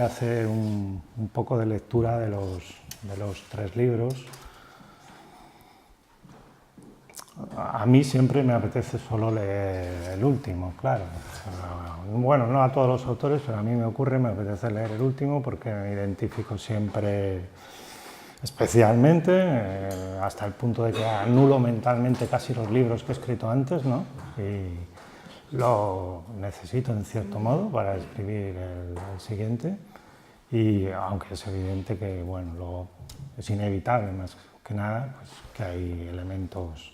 hacer un poco de lectura de los 3 libros. A mí siempre me apetece solo leer el último, claro. Bueno, no a todos los autores, pero a mí me apetece leer el último porque me identifico siempre especialmente, hasta el punto de que anulo mentalmente casi los libros que he escrito antes, ¿no? Y lo necesito en cierto modo para escribir el siguiente. Y aunque es evidente que, bueno, luego es inevitable más que nada, pues, que hay elementos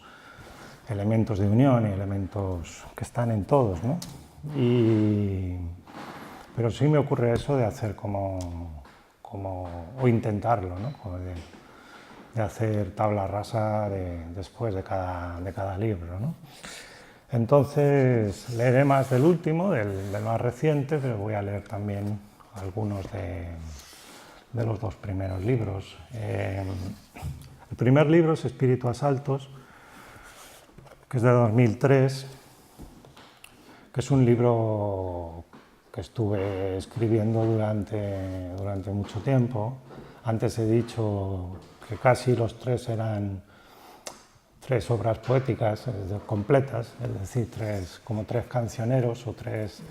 de unión y elementos que están en todos, ¿no? Pero sí me ocurre eso de hacer o intentarlo, ¿no? De hacer tabla rasa después de cada libro, ¿no? Entonces leeré más del último, del más reciente, pero voy a leer también algunos de los 2 primeros libros. El primer libro es Espíritu a Saltos, que es de 2003, que es un libro que estuve escribiendo durante mucho tiempo. Antes he dicho que casi los 3 eran 3 obras poéticas completas, es decir, 3 cancioneros o 3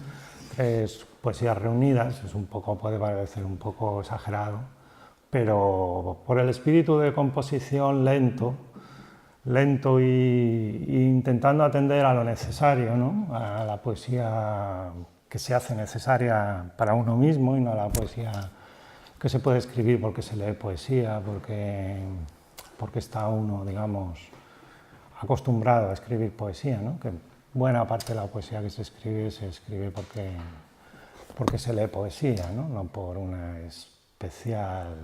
poesías reunidas. Puede parecer un poco exagerado, pero por el espíritu de composición lento y intentando atender a lo necesario, ¿no? A la poesía que se hace necesaria para uno mismo y no a la poesía que se puede escribir porque se lee poesía, porque está uno, digamos, acostumbrado a escribir poesía, ¿no? Que buena parte de la poesía que se escribe porque se lee poesía, ¿no? No por una especial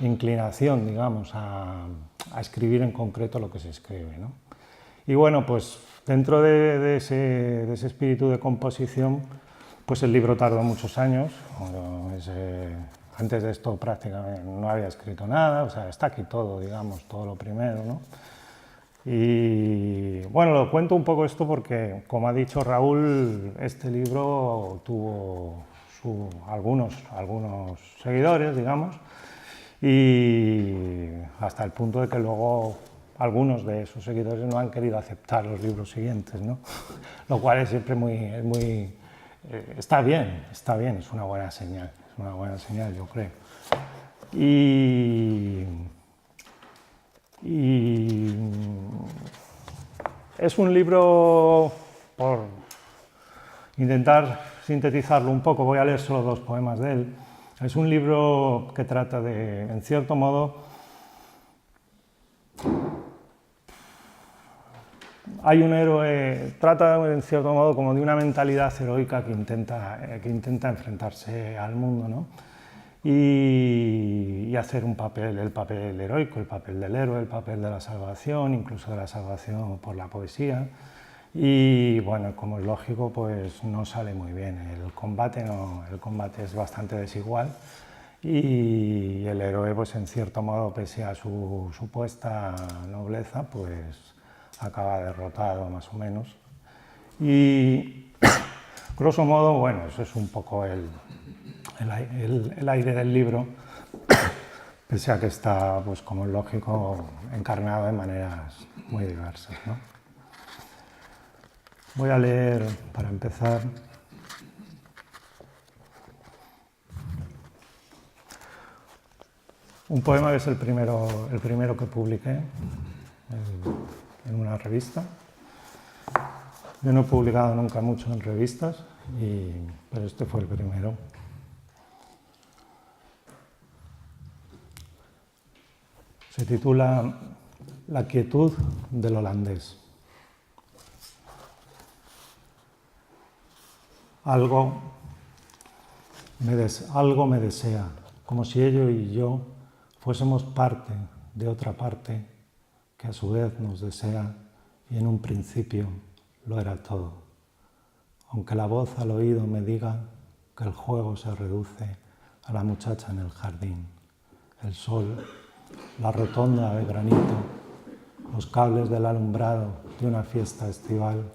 inclinación, digamos, a escribir en concreto lo que se escribe, ¿no? Y bueno, pues dentro de ese espíritu de composición, pues el libro tardó muchos años. Antes de esto prácticamente no había escrito nada, o sea, está aquí todo, digamos, todo lo primero, ¿no? Y bueno, lo cuento un poco esto porque, como ha dicho Raúl, este libro tuvo algunos seguidores, digamos, y hasta el punto de que luego algunos de esos seguidores no han querido aceptar los libros siguientes, ¿no? Lo cual es siempre está bien, es una buena señal, yo creo. Y es un libro, por intentar sintetizarlo un poco, voy a leer solo 2 poemas de él. Es un libro que trata en cierto modo, hay un héroe, trata en cierto modo como de una mentalidad heroica que intenta enfrentarse al mundo, ¿no? Y hacer el papel heroico, el papel del héroe, el papel de la salvación, incluso de la salvación por la poesía. Y bueno, como es lógico, pues no sale muy bien. El combate es bastante desigual y el héroe, pues en cierto modo, pese a su supuesta nobleza, pues acaba derrotado más o menos. Y grosso modo, bueno, eso es un poco el aire del libro, pese a que está, pues como es lógico, encarnado de maneras muy diversas, ¿no? Voy a leer, para empezar, un poema que es el primero que publiqué en una revista. Yo no he publicado nunca mucho en revistas, pero este fue el primero. Se titula La quietud del holandés. Algo me desea, como si ello y yo fuésemos parte de otra parte que a su vez nos desea y en un principio lo era todo. Aunque la voz al oído me diga que el juego se reduce a la muchacha en el jardín, el sol, la rotonda de granito, los cables del alumbrado de una fiesta estival,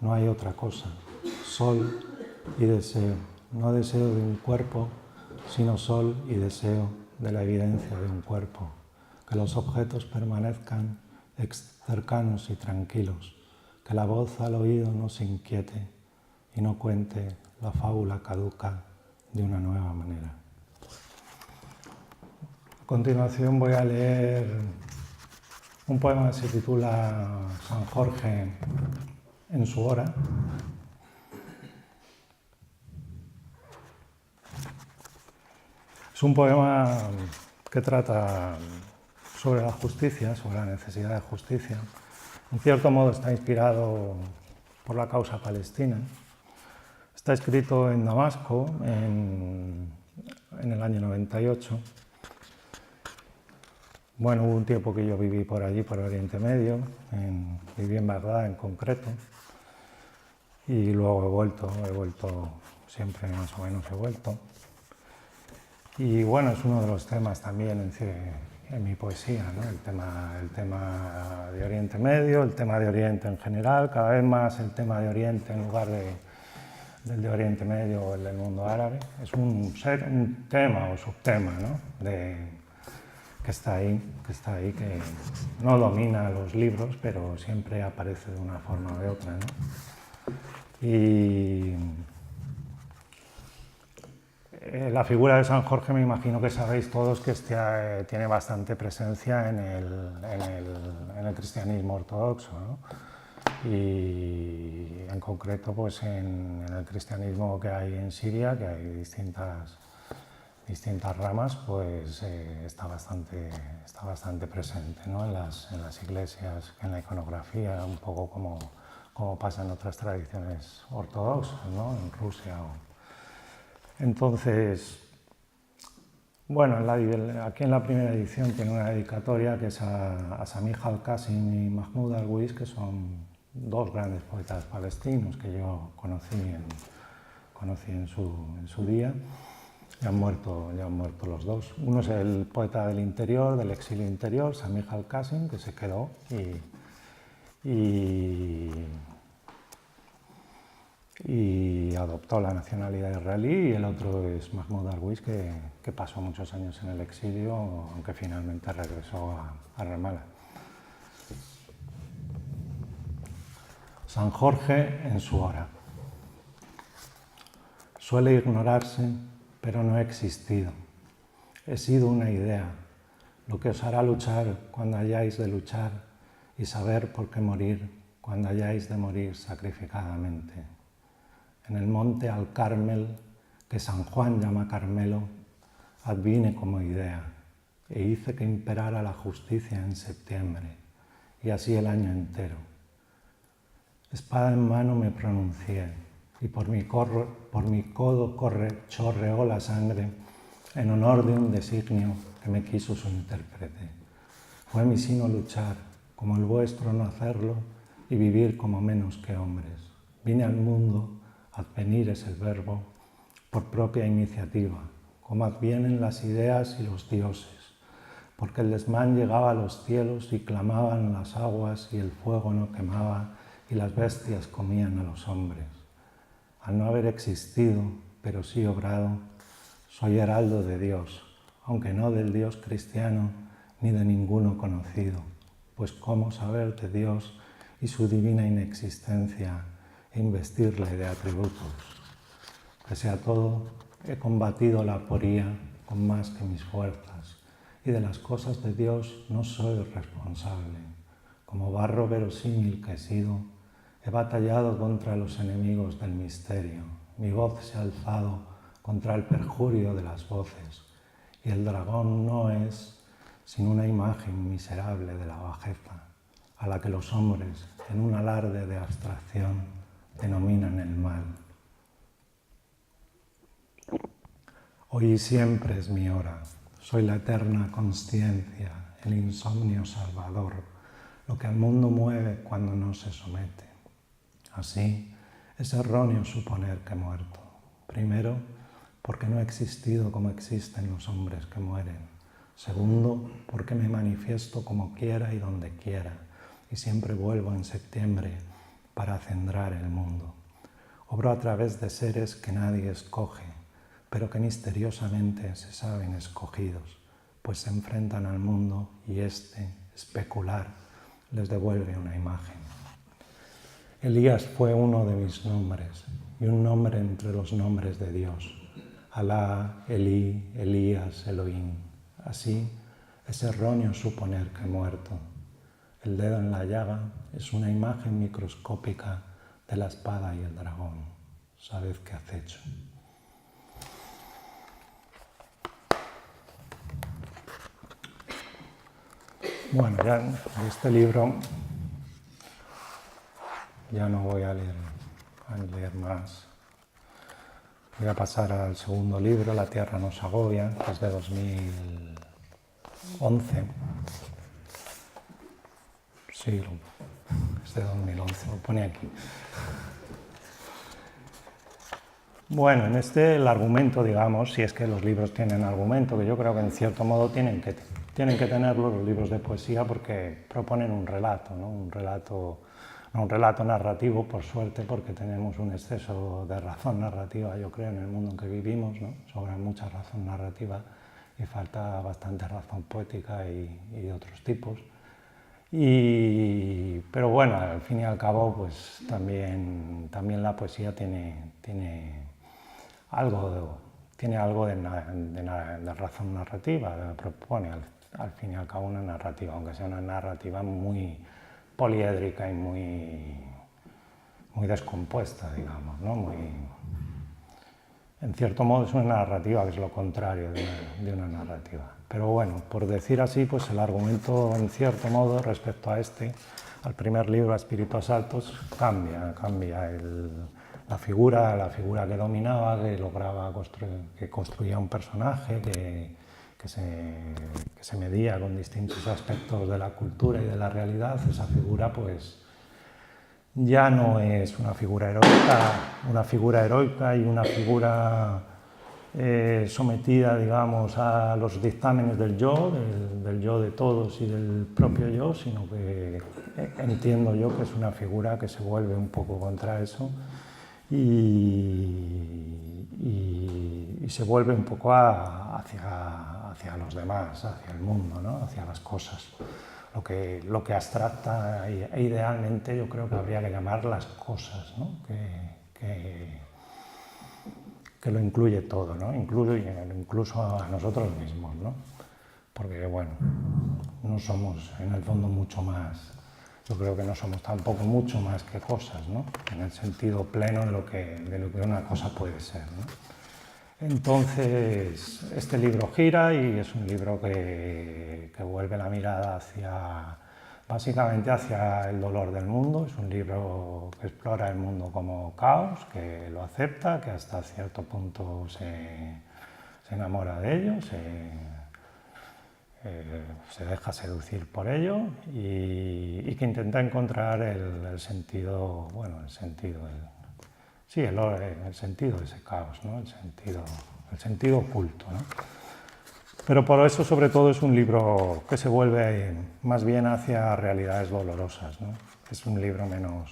no hay otra cosa. Sol y deseo, no deseo de un cuerpo, sino sol y deseo de la evidencia de un cuerpo, que los objetos permanezcan cercanos y tranquilos, que la voz al oído no se inquiete y no cuente la fábula caduca de una nueva manera. A continuación voy a leer un poema que se titula San Jorge en su hora. Es un poema que trata sobre la justicia, sobre la necesidad de justicia. En cierto modo está inspirado por la causa palestina. Está escrito en Damasco en el año 98. Bueno, hubo un tiempo que yo viví por allí, por Oriente Medio, viví en Bagdad en concreto, y luego he vuelto, siempre más o menos he vuelto. Y bueno, es uno de los temas también en mi poesía, ¿no? El tema de Oriente Medio, el tema de Oriente en general, cada vez más el tema de Oriente en lugar del de Oriente Medio o el del mundo árabe. Es un tema o subtema, ¿no? Que está ahí, que no domina los libros, pero siempre aparece de una forma o de otra, ¿no? Y la figura de San Jorge, me imagino que sabéis todos que tiene bastante presencia en el cristianismo ortodoxo, ¿no? Y en concreto pues en el cristianismo que hay en Siria, que hay distintas ramas, pues está bastante presente, ¿no? en las iglesias, en la iconografía, un poco como pasa en otras tradiciones ortodoxas, ¿no? En Rusia. Entonces, bueno, aquí en la primera edición tiene una dedicatoria que es a Samih al-Qasim y Mahmoud Darwish, que son dos grandes poetas palestinos que yo conocí en su día. Ya han muerto los dos. Uno es el poeta del interior, del exilio interior, Samih al-Qasim, que se quedó y adoptó la nacionalidad israelí, y el otro es Mahmoud Darwish, que pasó muchos años en el exilio, aunque finalmente regresó a Ramallah. San Jorge en su hora. Suele ignorarse, pero no he existido. He sido una idea, lo que os hará luchar cuando hayáis de luchar y saber por qué morir cuando hayáis de morir sacrificadamente. En el monte al Carmel, que San Juan llama Carmelo, advine como idea e hice que imperara la justicia en septiembre, y así el año entero. Espada en mano me pronuncié, y por mi codo chorreó la sangre en honor de un designio que me quiso su intérprete. Fue mi sino luchar, como el vuestro no hacerlo, y vivir como menos que hombres. Vine al mundo, advenir es el verbo, por propia iniciativa, como advienen las ideas y los dioses, porque el desmán llegaba a los cielos y clamaban las aguas y el fuego no quemaba y las bestias comían a los hombres. Al no haber existido, pero sí obrado, soy heraldo de Dios, aunque no del Dios cristiano ni de ninguno conocido, pues cómo saber de Dios y su divina inexistencia e investirle de atributos. Pese a todo, he combatido la aporía con más que mis fuerzas, y de las cosas de Dios no soy responsable. Como barro verosímil que he sido, he batallado contra los enemigos del misterio. Mi voz se ha alzado contra el perjurio de las voces, y el dragón no es sino una imagen miserable de la bajeza, a la que los hombres, en un alarde de abstracción, denominan el mal. Hoy y siempre es mi hora. Soy la eterna consciencia, el insomnio salvador, lo que al mundo mueve cuando no se somete. Así, es erróneo suponer que he muerto. Primero, porque no he existido como existen los hombres que mueren. Segundo, porque me manifiesto como quiera y donde quiera, y siempre vuelvo en septiembre para acendrar el mundo. Obro a través de seres que nadie escoge, pero que misteriosamente se saben escogidos, pues se enfrentan al mundo y éste, especular, les devuelve una imagen. Elías fue uno de mis nombres, y un nombre entre los nombres de Dios. Alá, Elí, Elías, Elohim. Así, es erróneo suponer que he muerto. El dedo en la llaga es una imagen microscópica de la espada y el dragón. Sabed qué acecho. Bueno, ya de este libro ya no voy a leer más. Voy a pasar al segundo libro, La tierra nos agobia, que es de 2011. Sí, es de 2011, lo pone aquí. Bueno, en este el argumento, digamos, si es que los libros tienen argumento, que yo creo que en cierto modo tienen que tenerlo los libros de poesía porque proponen un relato, ¿no? Un relato narrativo, por suerte, porque tenemos un exceso de razón narrativa, yo creo, en el mundo en que vivimos, ¿no? Sobra mucha razón narrativa y falta bastante razón poética y de otros tipos. Pero bueno, al fin y al cabo, pues también la poesía tiene algo de razón narrativa, propone al fin y al cabo una narrativa, aunque sea una narrativa muy poliédrica y muy descompuesta, digamos, ¿no? En cierto modo es una narrativa que es lo contrario de una narrativa. Pero bueno, por decir así, pues el argumento en cierto modo respecto a al primer libro, a Espíritus Altos, cambia la figura que dominaba, que lograba que construía un personaje, que se medía con distintos aspectos de la cultura y de la realidad. Esa figura pues ya no es una figura heroica y una figura sometida, digamos, a los dictámenes del yo de todos y del propio yo, sino que entiendo yo que es una figura que se vuelve un poco contra eso y se vuelve un poco hacia los demás, hacia el mundo, ¿no? Hacia las cosas. Lo que abstracta e idealmente yo creo que habría que llamar las cosas, ¿no? que lo incluye todo, ¿no? Incluso a nosotros mismos, ¿no? Porque, bueno, no somos en el fondo mucho más, yo creo que no somos tampoco mucho más que cosas, ¿no? En el sentido pleno de lo que una cosa puede ser, ¿no? Entonces, este libro gira y es un libro que vuelve la mirada básicamente hacia el dolor del mundo. Es un libro que explora el mundo como caos, que lo acepta, que hasta cierto punto se enamora de ello, se deja seducir por ello y que intenta encontrar el sentido, bueno, el sentido de ese caos, ¿no? el sentido oculto, ¿no? Pero por eso, sobre todo, es un libro que se vuelve más bien hacia realidades dolorosas, ¿no? Es un libro menos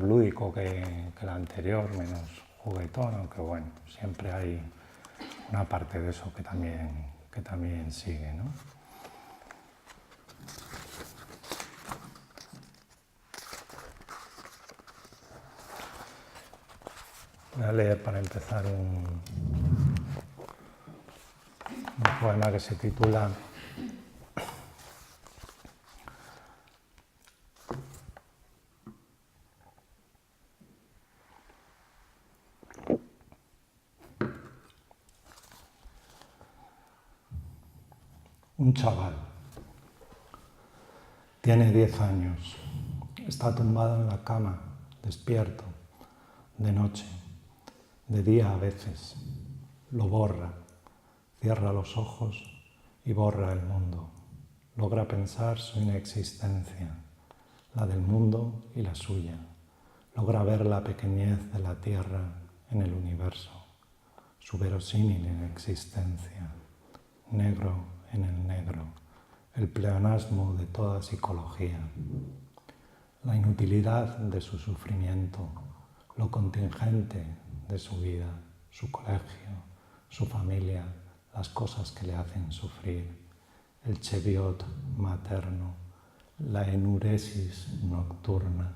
lúdico que el anterior, menos juguetón, aunque bueno, siempre hay una parte de eso que también sigue, ¿no? Voy a leer para empezar un poema que se titula Un chaval. Tiene 10 años. Está tumbado en la cama, despierto, de noche, de día a veces. Lo borra, cierra los ojos y borra el mundo. Logra pensar su inexistencia, la del mundo y la suya. Logra ver la pequeñez de la Tierra en el universo, su verosímil inexistencia, negro en el negro, el pleonasmo de toda psicología, la inutilidad de su sufrimiento, lo contingente de su vida, su colegio, su familia, las cosas que le hacen sufrir, el cheviot materno, la enuresis nocturna,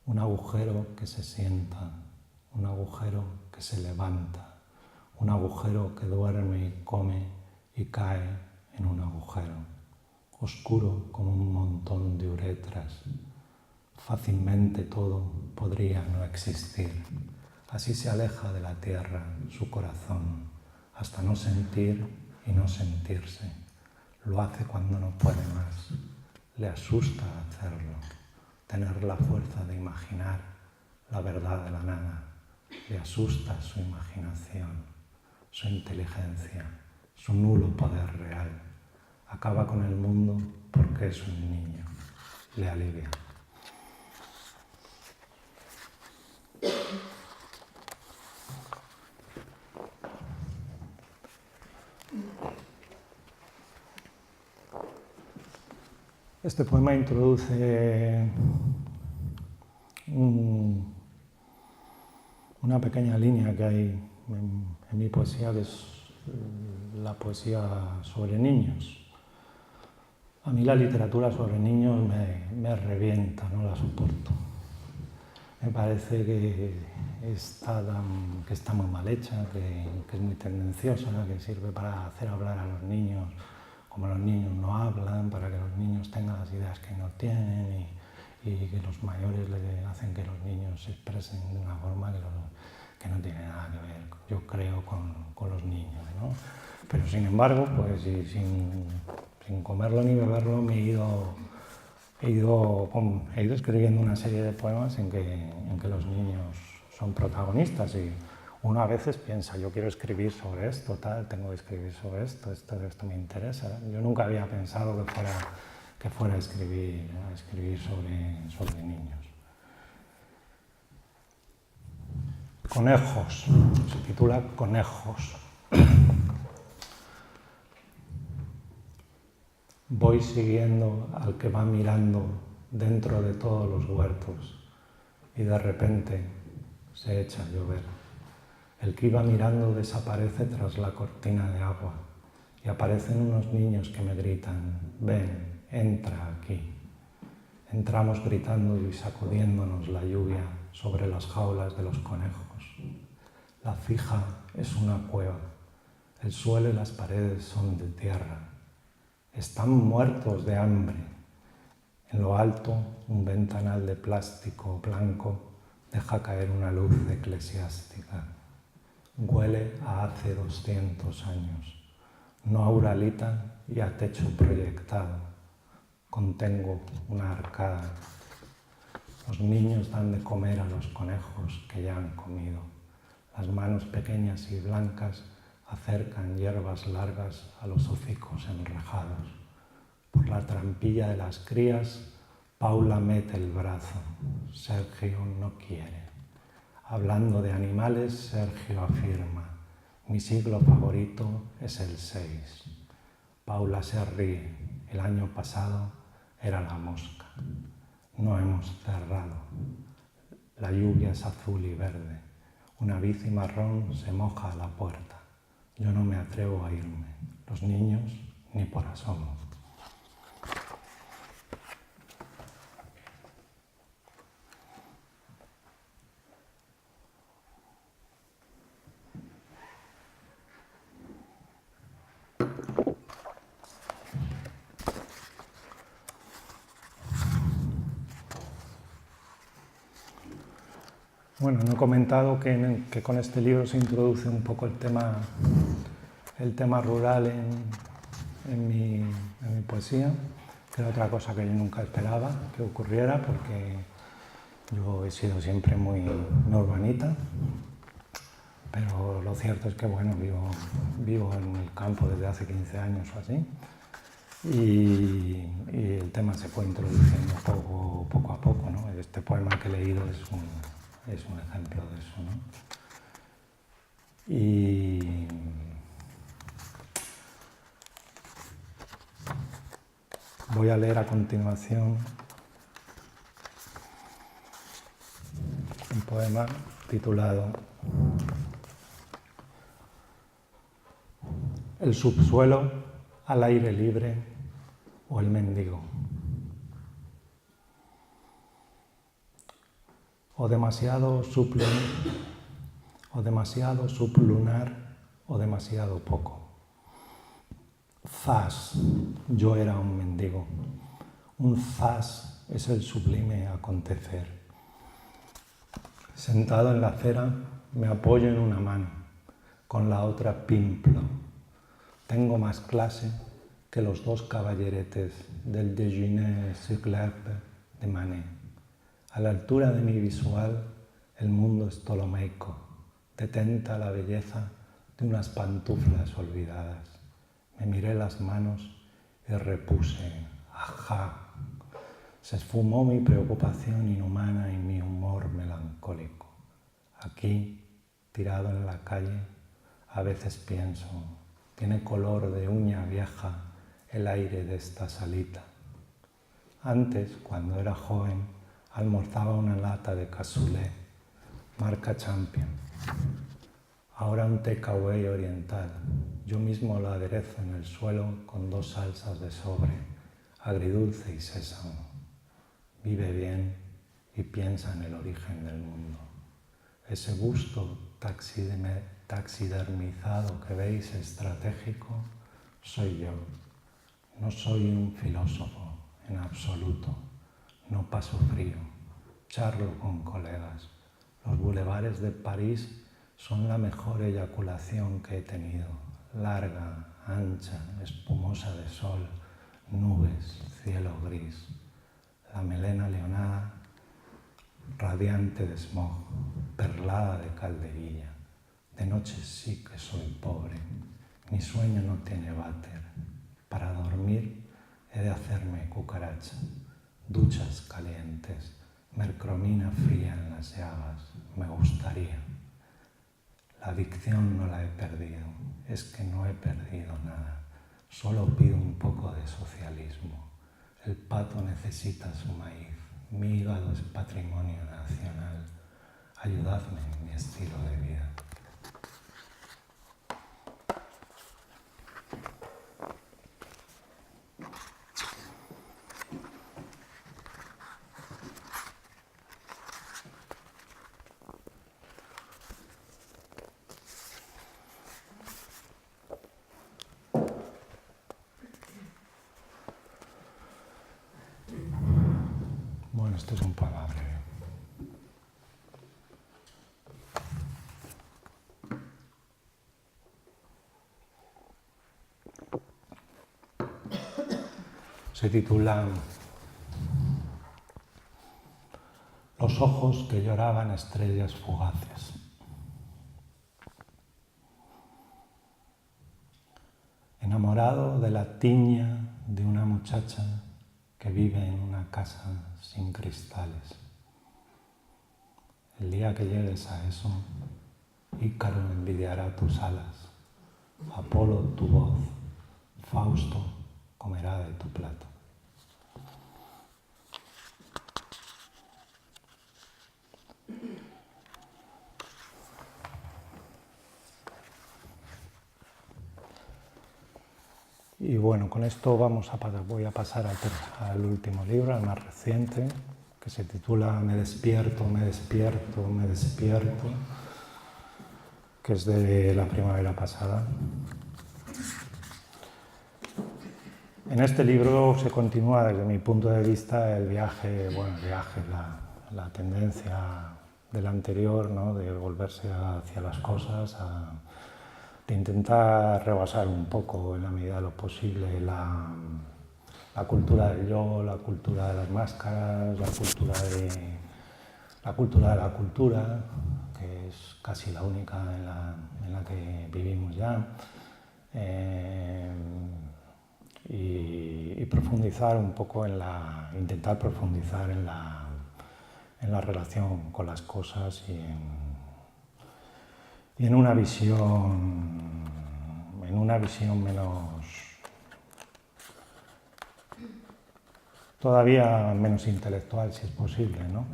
un agujero que se sienta, un agujero que se levanta, un agujero que duerme y come y cae en un agujero, oscuro como un montón de uretras. Fácilmente todo podría no existir. Así se aleja de la tierra su corazón, hasta no sentir y no sentirse. Lo hace cuando no puede más. Le asusta hacerlo, tener la fuerza de imaginar la verdad de la nada. Le asusta su imaginación, su inteligencia, su nulo poder real. Acaba con el mundo porque es un niño. Le alivia. Este poema introduce una pequeña línea que hay en mi poesía, que es la poesía sobre niños. A mí la literatura sobre niños me revienta, no la soporto. Me parece que está muy mal hecha, que es muy tendenciosa, que sirve para hacer hablar a los niños como los niños no hablan, para que los niños tengan las ideas que no tienen y que los mayores le hacen que los niños se expresen de una forma que no tiene nada que ver, yo creo, con los niños, ¿no? Pero sin embargo, pues sin comerlo ni beberlo, he ido escribiendo una serie de poemas en que los niños son protagonistas y uno a veces piensa, yo quiero escribir sobre esto, tengo que escribir sobre esto me interesa. Yo nunca había pensado que fuera a escribir sobre niños. Conejos, se titula Conejos. Voy siguiendo al que va mirando dentro de todos los huertos y de repente se echa a llover. El que iba mirando desaparece tras la cortina de agua y aparecen unos niños que me gritan, ven, entra aquí. Entramos gritando y sacudiéndonos la lluvia sobre las jaulas de los conejos. La fija es una cueva, el suelo y las paredes son de tierra. Están muertos de hambre. En lo alto, un ventanal de plástico blanco deja caer una luz eclesiástica. Huele a hace 200 años, no a uralita y a techo proyectado. Contengo una arcada. Los niños dan de comer a los conejos que ya han comido. Las manos pequeñas y blancas acercan hierbas largas a los hocicos enrejados. Por la trampilla de las crías, Paula mete el brazo. Sergio no quiere. Hablando de animales, Sergio afirma, mi siglo favorito es el 6. Paula se ríe, el año pasado era la mosca. No hemos cerrado. La lluvia es azul y verde. Una bici marrón se moja a la puerta. Yo no me atrevo a irme. Los niños ni por asomo. Bueno, no he comentado que con este libro se introduce un poco el tema rural en mi poesía, que era otra cosa que yo nunca esperaba que ocurriera, porque yo he sido siempre muy urbanita, pero lo cierto es que bueno, vivo en el campo desde hace 15 años o así, y el tema se fue introduciendo poco a poco, ¿no? Este poema que he leído es un ejemplo de eso, ¿no? Y voy a leer a continuación un poema titulado el subsuelo al aire libre o el mendigo. O demasiado sublunar o demasiado poco. Zas, yo era un mendigo. Un zas es el sublime acontecer. Sentado en la acera, me apoyo en una mano, con la otra pimplo. Tengo más clase que los dos caballeretes del Déjeuner sur l'herbe de Manet. A la altura de mi visual, el mundo es ptolomeico, detenta la belleza de unas pantuflas olvidadas. Me miré las manos y repuse, ajá. Se esfumó mi preocupación inhumana y mi humor melancólico. Aquí, tirado en la calle, a veces pienso, tiene color de uña vieja el aire de esta salita. Antes, cuando era joven, almorzaba una lata de cassoulet, marca Champion. Ahora un takeaway oriental. Yo mismo lo aderezo en el suelo con 2 salsas de sobre, agridulce y sésamo. Vive bien y piensa en el origen del mundo. Ese busto taxidermizado que veis estratégico soy yo. No soy un filósofo en absoluto. No paso frío. Charlo con colegas. Los bulevares de París son la mejor eyaculación que he tenido. Larga, ancha, espumosa de sol, nubes, cielo gris. La melena leonada, radiante de smog, perlada de calderilla. De noche sí que soy pobre. Mi sueño no tiene váter. Para dormir he de hacerme cucaracha. Duchas calientes, mercromina fría en las llagas. Me gustaría. La adicción no la he perdido. Es que no he perdido nada. Solo pido un poco de socialismo. El pato necesita su maíz. Mi hígado es patrimonio nacional. Ayudadme en mi estilo de vida. Bueno, esto es un palabreo. Se titula Los ojos que lloraban estrellas fugaces. Enamorado de la tiña de una muchacha que vive en una casa sin cristales. El día que llegues a eso, Ícaro envidiará tus alas, Apolo tu voz, Fausto comerá de tu plato. Y bueno, con esto voy a pasar al último libro, al más reciente, que se titula Me despierto, me despierto, me despierto, que es de la primavera pasada. En este libro se continúa desde mi punto de vista la tendencia del anterior, ¿no? De volverse hacia las cosas, de intentar rebasar un poco en la medida de lo posible la cultura del yo, la cultura de las máscaras, la cultura de la cultura, que es casi la única en la que vivimos ya, y profundizar un poco intentar profundizar en la relación con las cosas y en una visión todavía menos intelectual, si es posible, ¿no?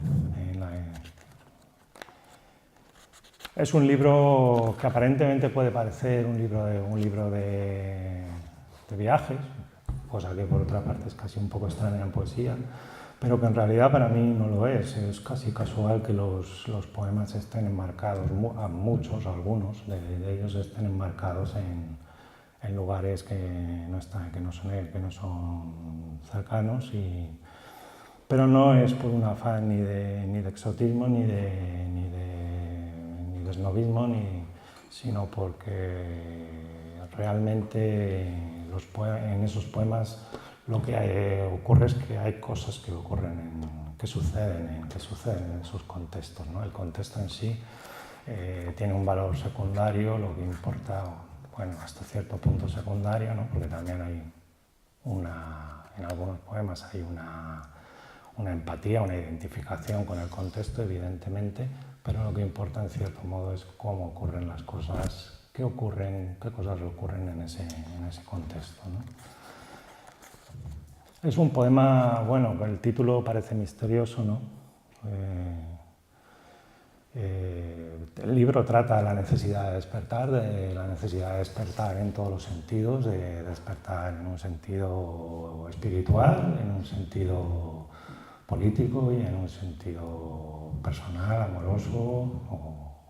Es un libro que aparentemente puede parecer un libro de viajes, cosa que por otra parte es casi un poco extraña en poesía, pero que en realidad para mí no lo es. Es casi casual que los poemas estén enmarcados, algunos de ellos estén enmarcados en lugares que no son cercanos, pero no es por un afán ni de exotismo, ni de snobismo, sino porque realmente en esos poemas lo que ocurre es que hay cosas que suceden en esos contextos, ¿no? El contexto en sí tiene un valor secundario, lo que importa, bueno, hasta cierto punto secundario, ¿no? Porque también hay en algunos poemas hay una empatía, una identificación con el contexto, evidentemente, pero lo que importa en cierto modo es cómo ocurren las cosas, qué cosas ocurren en ese contexto, ¿no? Es un poema, bueno, el título parece misterioso, ¿no? El libro trata de la necesidad de despertar en todos los sentidos, de despertar en un sentido espiritual, en un sentido político y en un sentido personal, amoroso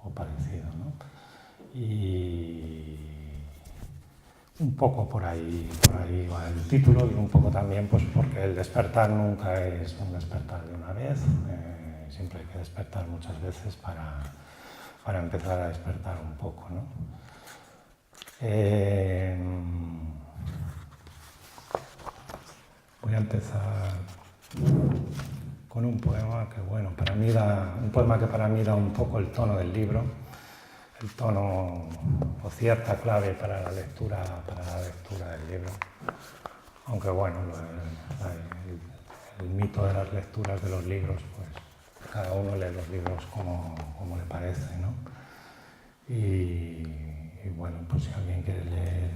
o parecido, ¿no? Y un poco por ahí va el título, y un poco también pues porque el despertar nunca es un despertar de una vez, siempre hay que despertar muchas veces para empezar a despertar un poco, ¿no? Voy a empezar con un poema que, bueno, para mí da un poco el tono del libro, el tono o cierta clave para la lectura del libro. Aunque bueno, el mito de las lecturas de los libros, pues cada uno lee los libros como le parece, ¿no? Y bueno, pues si alguien quiere leer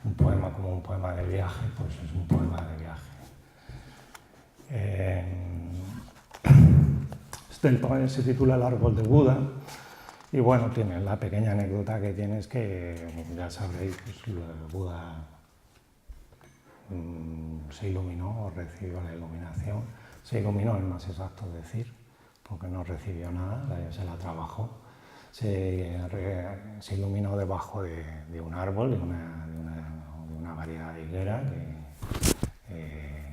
un poema como un poema de viaje, pues es un poema de viaje. El poema se titula El árbol de Buda. Y bueno, tiene la pequeña anécdota que tiene es que, ya sabréis, pues, Buda se iluminó o recibió la iluminación. Se iluminó, es más exacto decir, porque no recibió nada, se la trabajó. Se iluminó debajo de un árbol, de una variedad de higuera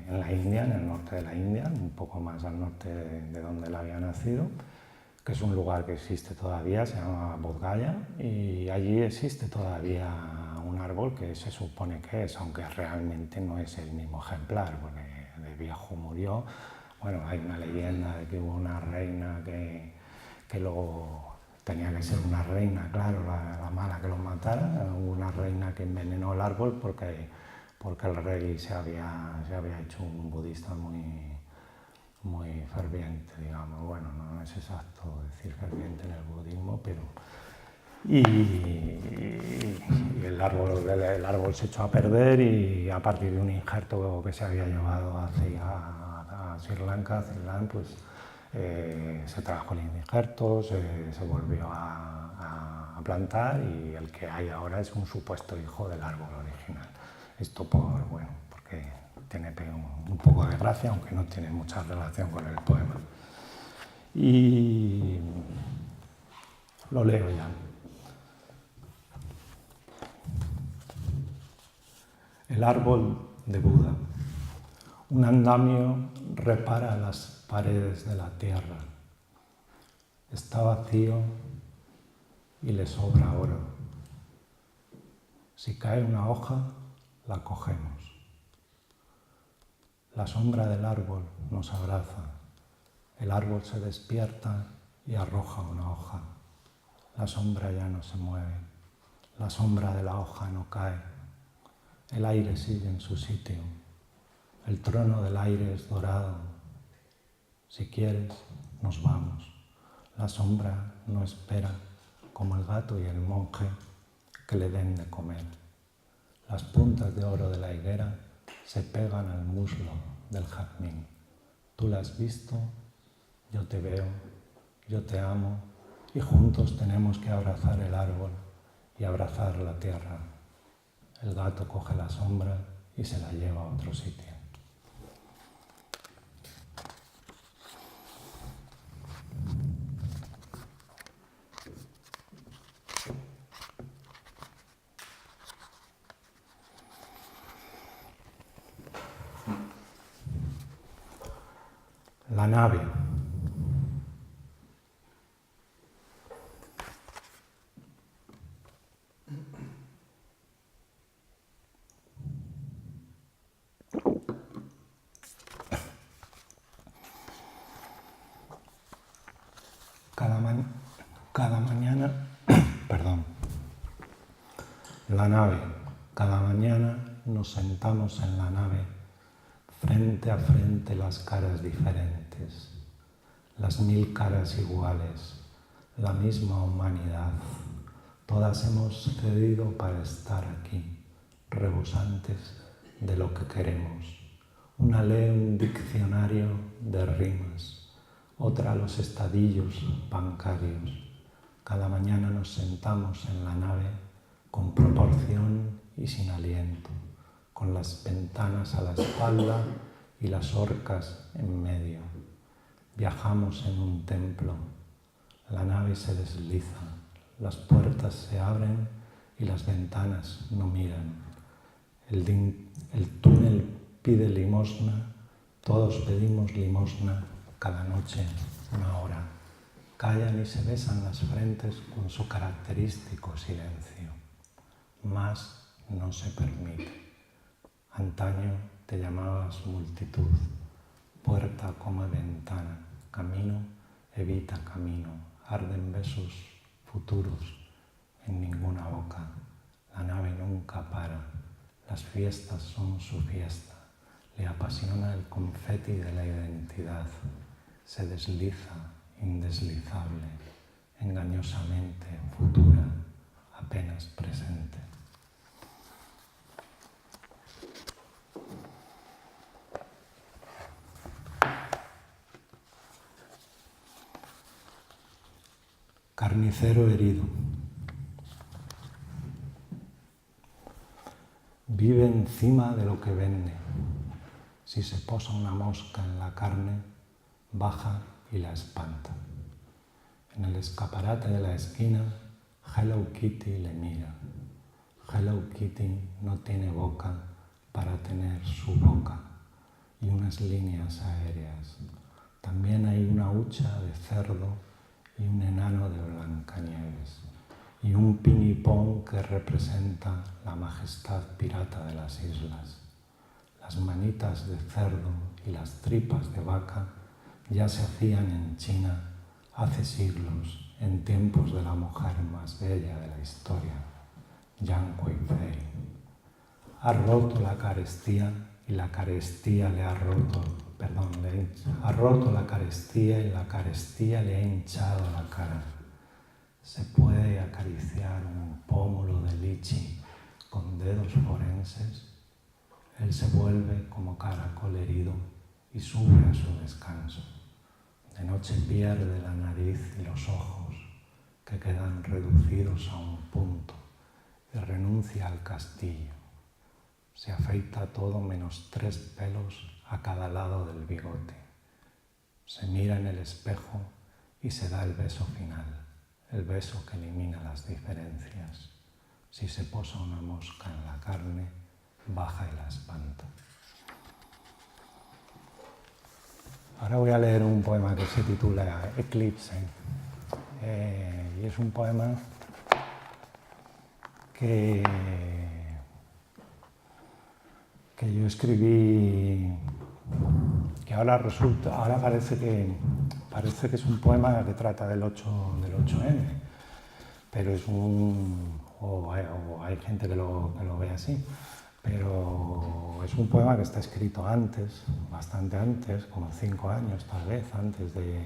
en la India, en el norte de la India, un poco más al norte de donde él había nacido, que es un lugar que existe todavía, se llama Bodh Gaya, y allí existe todavía un árbol que se supone que es, aunque realmente no es el mismo ejemplar, porque de viejo murió. Bueno, hay una leyenda de que hubo una reina que luego tenía que ser una reina, claro, la mala que lo matara. Hubo una reina que envenenó el árbol porque el rey se había hecho un budista muy ferviente, digamos. Bueno, no es exacto decir ferviente en el budismo, pero... Y el árbol se echó a perder, y a partir de un injerto que se había llevado a Sri Lanka, pues se trajo el injerto, se volvió a plantar, y el que hay ahora es un supuesto hijo del árbol original. Esto porque tiene un poco de gracia, aunque no tiene mucha relación con el poema. Y lo leo ya. El árbol de Buda. Un andamio repara las paredes de la tierra. Está vacío y le sobra oro. Si cae una hoja, la cogemos. La sombra del árbol nos abraza. El árbol se despierta y arroja una hoja. La sombra ya no se mueve. La sombra de la hoja no cae. El aire sigue en su sitio. El trono del aire es dorado. Si quieres, nos vamos. La sombra no espera, como el gato y el monje, que le den de comer. Las puntas de oro de la higuera se pegan al muslo del jazmín. Tú la has visto, yo te veo, yo te amo y juntos tenemos que abrazar el árbol y abrazar la tierra. El gato coge la sombra y se la lleva a otro sitio. La nave. Cada mañana, perdón, la nave. Cada mañana nos sentamos en la nave, frente a frente las caras diferentes, las 1000 caras iguales, la misma humanidad. Todas hemos cedido para estar aquí, rebosantes de lo que queremos. Una lee un diccionario de rimas, otra los estadillos bancarios. Cada mañana nos sentamos en la nave con proporción y sin aliento, con las ventanas a la espalda y las orcas en medio. Viajamos en un templo. La nave se desliza, las puertas se abren y las ventanas no miran. El túnel pide limosna, todos pedimos limosna cada noche una hora. Callan y se besan las frentes con su característico silencio. Más no se permite. Antaño te llamabas multitud, puerta come ventana, camino evita camino, arden besos futuros en ninguna boca. La nave nunca para, las fiestas son su fiesta, le apasiona el confeti de la identidad, se desliza indeslizable, engañosamente futura, apenas presente. Carnicero herido. Vive encima de lo que vende. Si se posa una mosca en la carne, baja y la espanta. En el escaparate de la esquina, Hello Kitty le mira. Hello Kitty no tiene boca para tener su boca y unas líneas aéreas. También hay una hucha de cerdo y un enano de Blancanieves, y un pinipón que representa la majestad pirata de las islas. Las manitas de cerdo y las tripas de vaca ya se hacían en China hace siglos, en tiempos de la mujer más bella de la historia, Yang Kuei-fei. Ha roto la carestía y la carestía le ha roto, ha roto la carestía y la carestía le ha hinchado la cara. Se puede acariciar un pómulo de lichi con dedos forenses. Él se vuelve como caracol herido y sube a su descanso. De noche pierde la nariz y los ojos, que quedan reducidos a un punto, y renuncia al castillo. Se afeita todo menos 3 pelos a cada lado del bigote. Se mira en el espejo y se da el beso final, el beso que elimina las diferencias. Si se posa una mosca en la carne, baja y la espanta. Ahora voy a leer un poema que se titula Eclipse. Y es un poema que yo escribí, que ahora parece que es un poema que trata del 8M, pero es o hay gente que lo ve así, pero es un poema que está escrito antes, bastante antes, como 5 años tal vez, antes del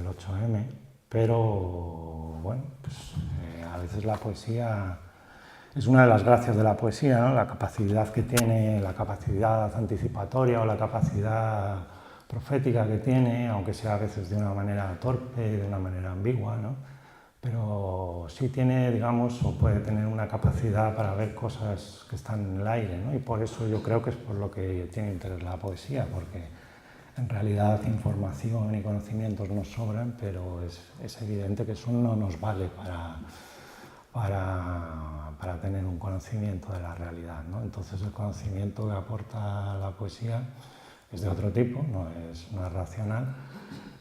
8M, pero bueno, pues a veces la poesía es una de las gracias de la poesía, ¿no? La capacidad que tiene, la capacidad anticipatoria o la capacidad profética que tiene, aunque sea a veces de una manera torpe, de una manera ambigua, ¿no? Pero sí tiene, digamos, o puede tener una capacidad para ver cosas que están en el aire, ¿no? Y por eso yo creo que es por lo que tiene interés la poesía, porque en realidad información y conocimientos nos sobran, pero es evidente que eso no nos vale para tener un conocimiento de la realidad, ¿no? Entonces el conocimiento que aporta la poesía es de otro tipo, no es racional,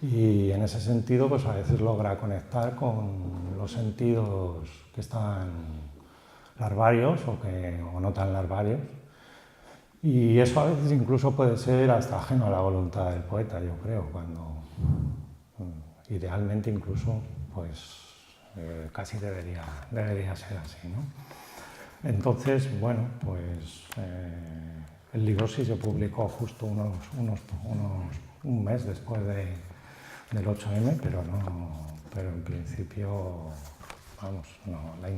y en ese sentido pues a veces logra conectar con los sentidos que están larvarios o no tan larvarios, y eso a veces incluso puede ser hasta ajeno a la voluntad del poeta, yo creo, cuando idealmente incluso pues casi debería ser así, ¿no? Entonces, bueno, pues el libro sí se publicó justo un mes después del 8M, pero en principio, vamos, no, la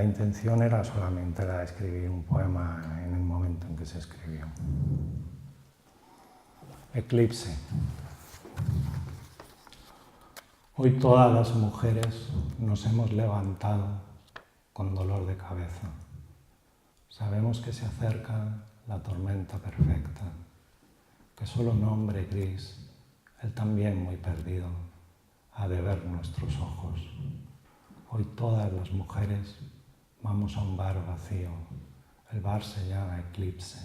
intención era solamente la de escribir un poema en el momento en que se escribió. Eclipse. Hoy todas las mujeres nos hemos levantado con dolor de cabeza. Sabemos que se acerca la tormenta perfecta, que solo un hombre gris, él también muy perdido, ha de ver nuestros ojos. Hoy todas las mujeres vamos a un bar vacío. El bar se llama Eclipse.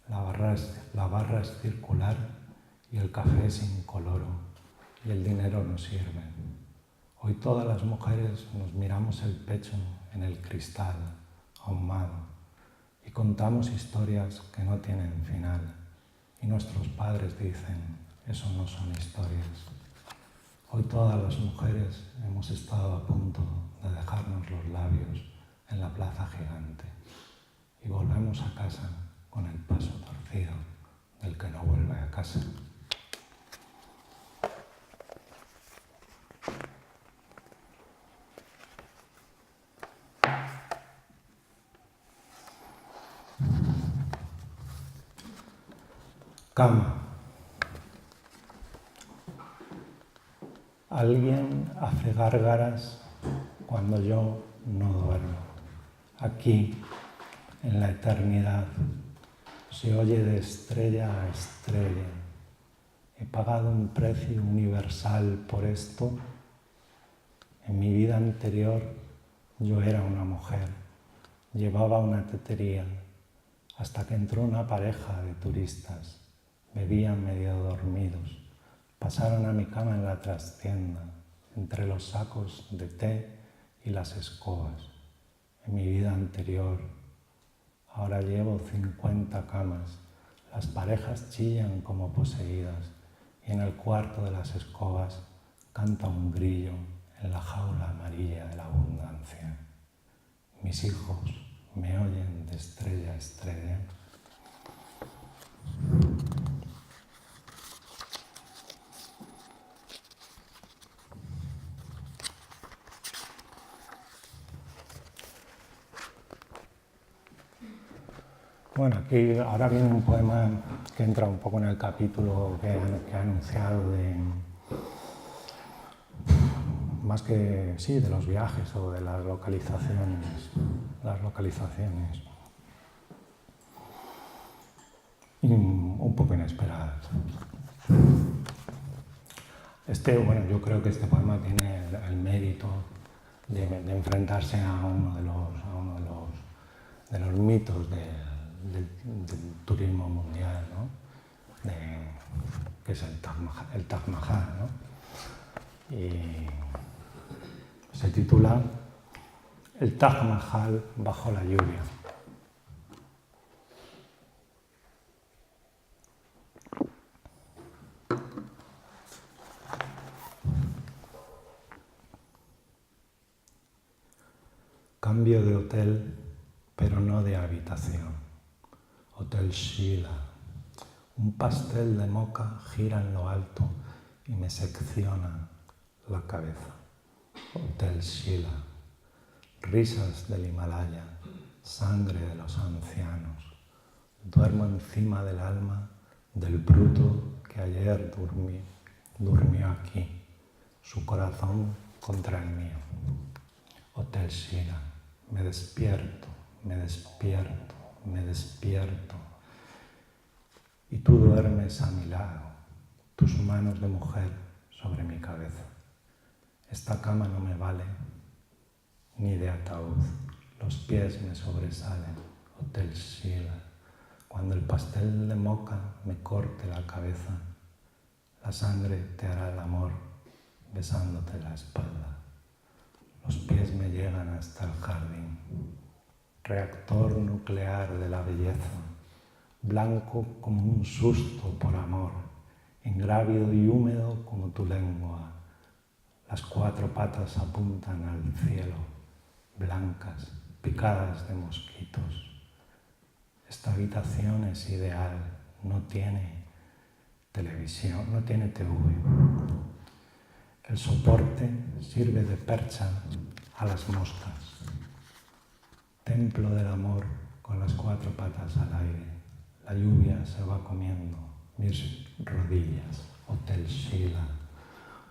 La barra es circular y el café es incoloro y el dinero no sirve. Hoy todas las mujeres nos miramos el pecho en el cristal ahumado y contamos historias que no tienen final. Y nuestros padres dicen, eso no son historias. Hoy todas las mujeres hemos estado a punto de dejarnos los labios en la plaza gigante y volvemos a casa con el paso torcido del que no vuelve a casa. Cama. Alguien hace gárgaras cuando yo no duermo. Aquí, en la eternidad, se oye de estrella a estrella. He pagado un precio universal por esto. En mi vida anterior yo era una mujer, llevaba una tetería, hasta que entró una pareja de turistas. Bebían medio dormidos. Pasaron a mi cama en la trastienda, entre los sacos de té y las escobas. En mi vida anterior, ahora llevo 50 camas. Las parejas chillan como poseídas y en el cuarto de las escobas canta un grillo en la jaula amarilla de la abundancia. Mis hijos me oyen de estrella a estrella. Bueno, aquí ahora viene un poema que entra un poco en el capítulo que he anunciado más que sí, de los viajes o de las localizaciones. Un poco inesperadas. Bueno, yo creo que este poema tiene el mérito de enfrentarse a uno de los mitos del turismo mundial, ¿no? Que es el Taj Mahal, ¿no? Y se titula El Taj Mahal bajo la lluvia. Cambio de hotel, pero no de habitación. Hotel Sheila. Un pastel de moca gira en lo alto y me secciona la cabeza. Hotel Sheila. Risas del Himalaya, sangre de los ancianos, Duermo encima del alma del bruto que ayer durmió aquí, su corazón contra el mío. Hotel Sheila, me despierto, me despierto, me despierto. Y tú duermes a mi lado, tus manos de mujer sobre mi cabeza. Esta cama no me vale ni de ataúd, los pies me sobresalen, Hotel Sheila. Cuando el pastel de moca me corte la cabeza, la sangre te hará el amor besándote la espalda. Los pies me llegan hasta el jardín, reactor nuclear de la belleza, blanco como un susto por amor, ingrávido y húmedo como tu lengua. Las cuatro patas apuntan al cielo, blancas, picadas de mosquitos. Esta habitación es ideal, no tiene televisión, no tiene TV. El soporte sirve de percha a las moscas. Templo del amor con las cuatro patas al aire. La lluvia se va comiendo mis rodillas. Hotel Sheila.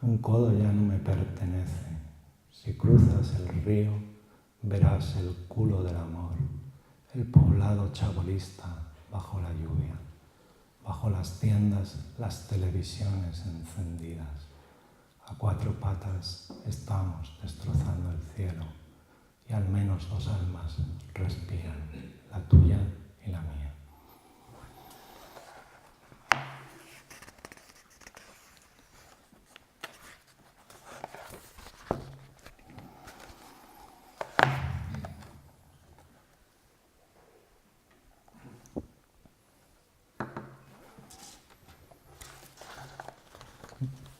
Un codo ya no me pertenece. Si cruzas el río, verás el culo del amor. El poblado chabolista bajo la lluvia. Bajo las tiendas, las televisiones encendidas. A cuatro patas estamos destrozando el cielo y al menos dos almas respiran, la tuya y la mía.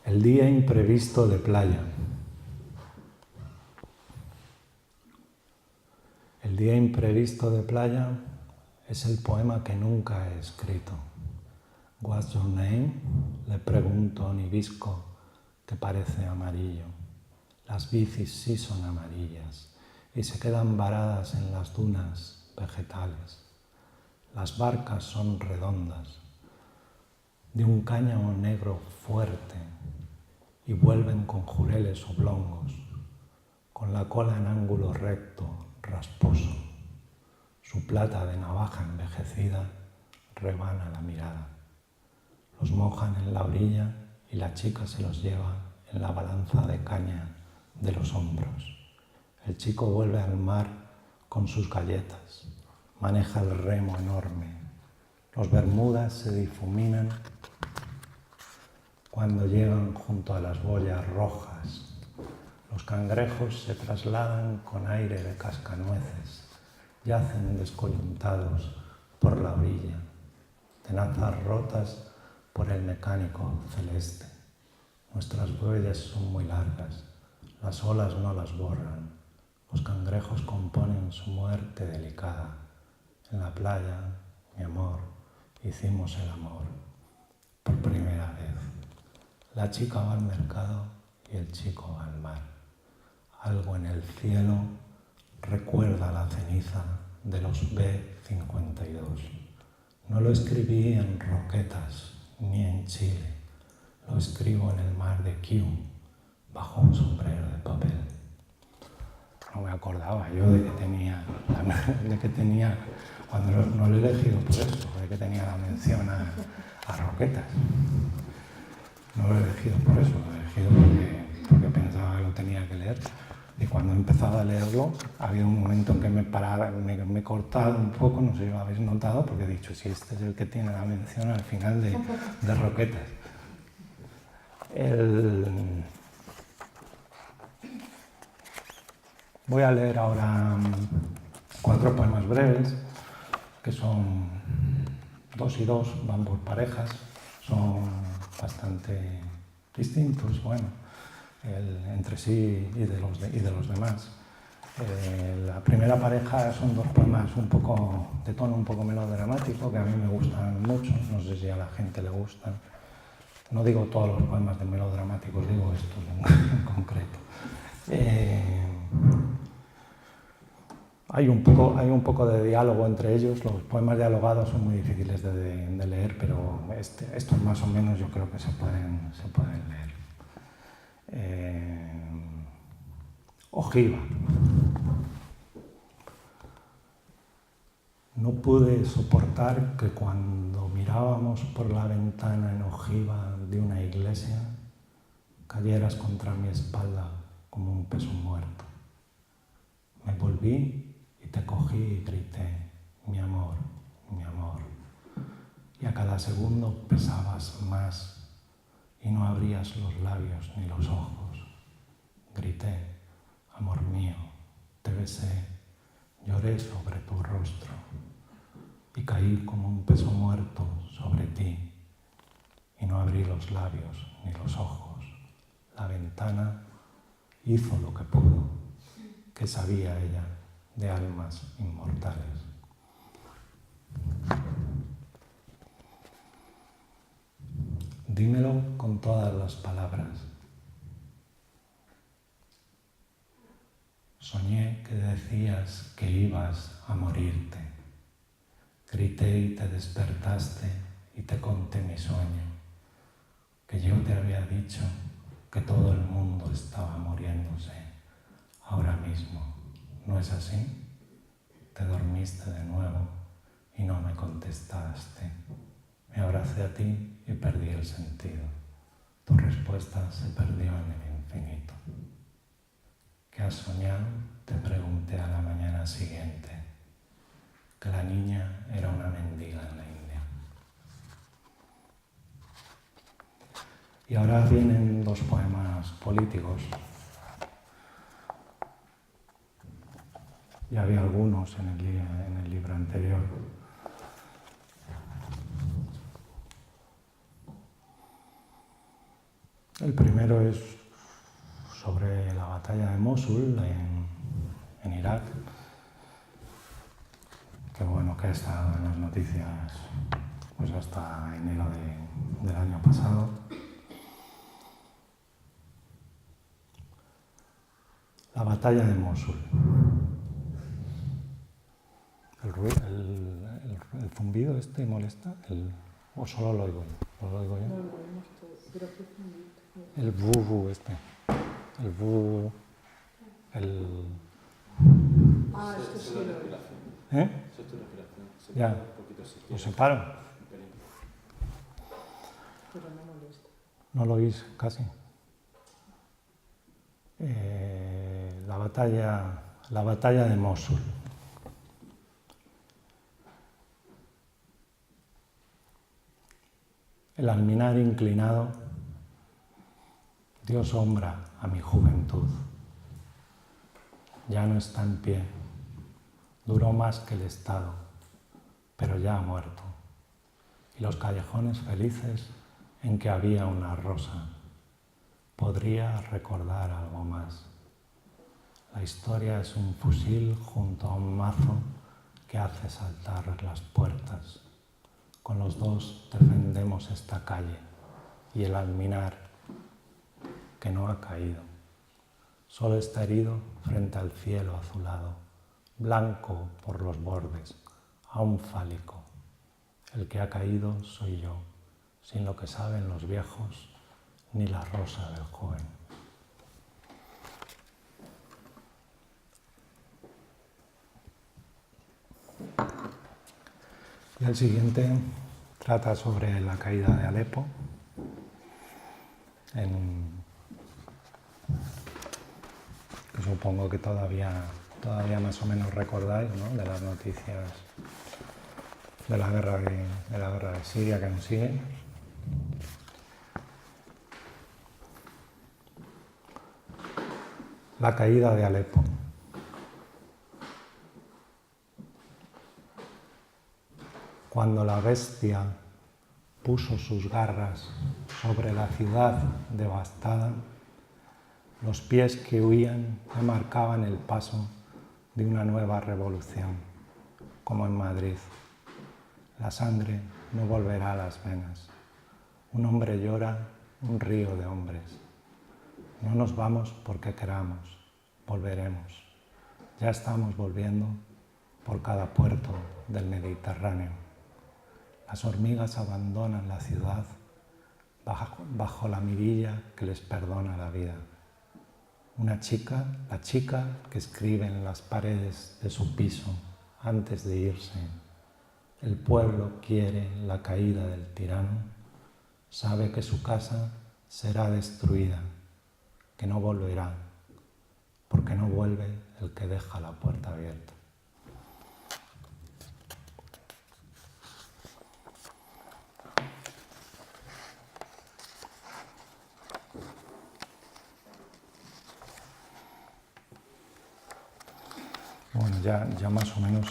El día imprevisto de playa. El día imprevisto de playa es el poema que nunca he escrito. What's your name? Le pregunto a un hibisco que parece amarillo. Las bicis sí son amarillas y se quedan varadas en las dunas vegetales. Las barcas son redondas, de un cáñamo negro fuerte, y vuelven con jureles oblongos, con la cola en ángulo recto, rasposo. Su plata de navaja envejecida rebana la mirada. Los mojan en la orilla y la chica se los lleva en la balanza de caña de los hombros. El chico vuelve al mar con sus galletas, maneja el remo enorme. Los bermudas se difuminan cuando llegan junto a las boyas rojas. Los cangrejos se trasladan con aire de cascanueces, yacen descoyuntados por la orilla, tenazas rotas por el mecánico celeste. Nuestras huellas son muy largas, las olas no las borran. Los cangrejos componen su muerte delicada. En la playa, mi amor, hicimos el amor por primera vez. La chica va al mercado y el chico va al mar. Algo en el cielo recuerda la ceniza de los B-52. No lo escribí en Roquetas ni en Chile. Lo escribo en el mar de Kew, bajo un sombrero de papel. No me acordaba yo de que tenía, cuando no lo he elegido por eso, de que tenía la mención a Roquetas. No lo he elegido por eso, lo he elegido porque pensaba que lo tenía que leer. Y cuando he empezado a leerlo, ha habido un momento en que me he cortado un poco, no sé si lo habéis notado, porque he dicho, si este es el que tiene la mención al final de Roquetas. Voy a leer ahora 4 poemas breves, que son 2 y 2, van por parejas, son bastante distintos, bueno, entre sí y de los demás. La primera pareja son 2 poemas un poco de tono un poco melodramático, que a mí me gustan mucho, no sé si a la gente le gustan. No digo todos los poemas de melodramáticos, digo estos en concreto. Hay un poco de diálogo entre ellos. Los poemas dialogados son muy difíciles de leer, pero estos más o menos yo creo que se pueden leer. Ojiva. No pude soportar que cuando mirábamos por la ventana en ojiva de una iglesia, cayeras contra mi espalda como un peso muerto. Me volví y te cogí y grité, mi amor, mi amor. Y a cada segundo pesabas más y no abrías los labios ni los ojos. Grité, amor mío, te besé, lloré sobre tu rostro y caí como un peso muerto sobre ti y no abrí los labios ni los ojos. La ventana hizo lo que pudo. ¿Qué sabía ella de almas inmortales? Dímelo con todas las palabras. Soñé que decías que ibas a morirte. Grité y te despertaste y te conté mi sueño. Que yo te había dicho que todo el mundo estaba muriéndose ahora mismo. ¿No es así? Te dormiste de nuevo y no me contestaste. Me abracé a ti y perdí el sentido. Tu respuesta se perdió en el infinito. ¿Qué has soñado? Te pregunté a la mañana siguiente. Que la niña era una mendiga en la India. Y ahora vienen dos poemas políticos. Ya había algunos en el libro anterior. El primero es sobre la batalla de Mosul en Irak, que bueno, que ha estado en las noticias pues hasta enero del año pasado. La batalla de Mosul. ¿El zumbido este molesta? ¿O solo lo oigo yo? ¿Lo oigo yo? No lo oímos todos, pero qué zumbido. El bu este. El bu... Esto sí lo oí. ¿Eh? Eso es tu respiración. Ya. Un poquito si ¿Lo quieres. separo? Un pelín. Pero no molesta. ¿No lo oís casi? La batalla de Mosul. El alminar inclinado dio sombra a mi juventud. Ya no está en pie. Duró más que el Estado, pero ya ha muerto. Y los callejones felices en que había una rosa. Podría recordar algo más. La historia es un fusil junto a un mazo que hace saltar las puertas. Con los dos defendemos esta calle y el alminar que no ha caído. Solo está herido frente al cielo azulado, blanco por los bordes, aún fálico. El que ha caído soy yo, sin lo que saben los viejos, ni la rosa del joven. Y el siguiente trata sobre la caída de Alepo, que supongo que todavía más o menos recordáis, ¿no? De las noticias de la guerra de Siria que nos sigue. La caída de Alepo. Cuando la bestia puso sus garras sobre la ciudad devastada, los pies que huían ya marcaban el paso de una nueva revolución, como en Madrid. La sangre no volverá a las venas. Un hombre llora, un río de hombres. No nos vamos porque queramos, volveremos. Ya estamos volviendo por cada puerto del Mediterráneo. Las hormigas abandonan la ciudad bajo la mirilla que les perdona la vida. La chica que escribe en las paredes de su piso antes de irse: el pueblo quiere la caída del tirano, sabe que su casa será destruida, que no volverá, porque no vuelve el que deja la puerta abierta. Bueno, ya más o menos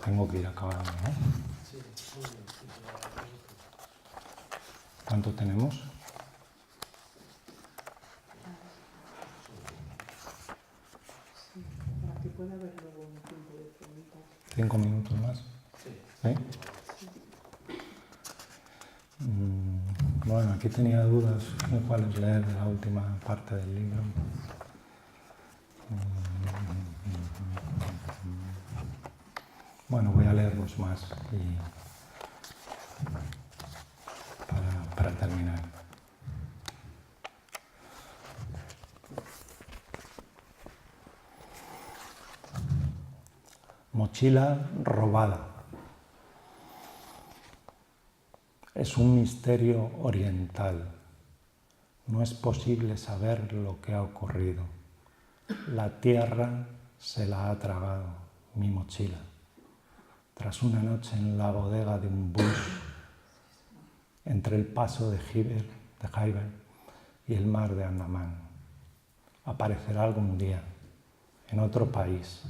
tengo que ir acabando, ¿no? ¿Cuánto tenemos? Sí, para que pueda haber luego un tiempo de preguntas. 5 minutos más. ¿Sí? Bueno, aquí tenía dudas de cuáles leer de la última parte del libro. Bueno, voy a leerlos más para terminar. Mochila robada. Es un misterio oriental. No es posible saber lo que ha ocurrido. La tierra se la ha tragado, mi mochila. Tras una noche en la bodega de un bus, entre el paso de Jaiber y el mar de Andamán. Aparecerá algún día, en otro país,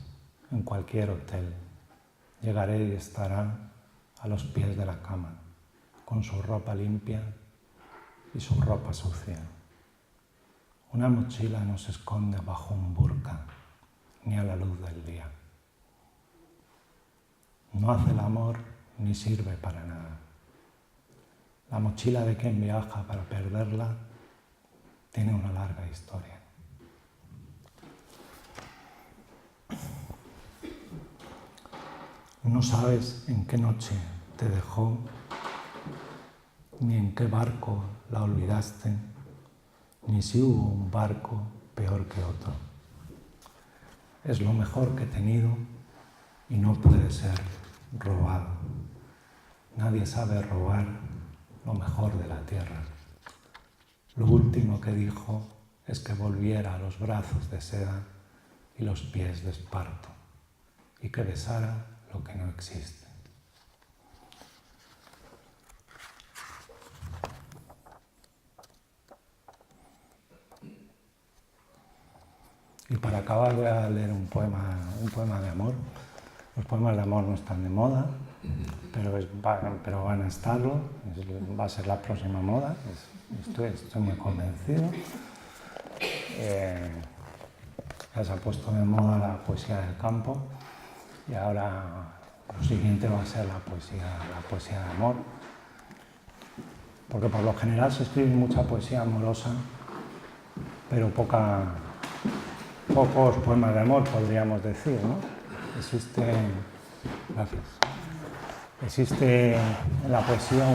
en cualquier hotel. Llegaré y estará a los pies de la cama, con su ropa limpia y su ropa sucia. Una mochila no se esconde bajo un burka, ni a la luz del día. No hace el amor ni sirve para nada. La mochila de quien viaja para perderla tiene una larga historia. No sabes en qué noche te dejó, ni en qué barco la olvidaste, ni si hubo un barco peor que otro. Es lo mejor que he tenido y no puede ser robado. Nadie sabe robar lo mejor de la tierra. Lo último que dijo es que volviera a los brazos de seda y los pies de esparto, y que besara lo que no existe. Y para acabar voy a leer un poema de amor. Los poemas de amor no están de moda, pero van a estarlo. Va a ser la próxima moda. Estoy muy convencido. Ya se ha puesto de moda la poesía del campo y ahora lo siguiente va a ser la poesía de amor. Porque por lo general se escribe mucha poesía amorosa, pero pocos poemas de amor, podríamos decir, ¿no? Existe en la poesía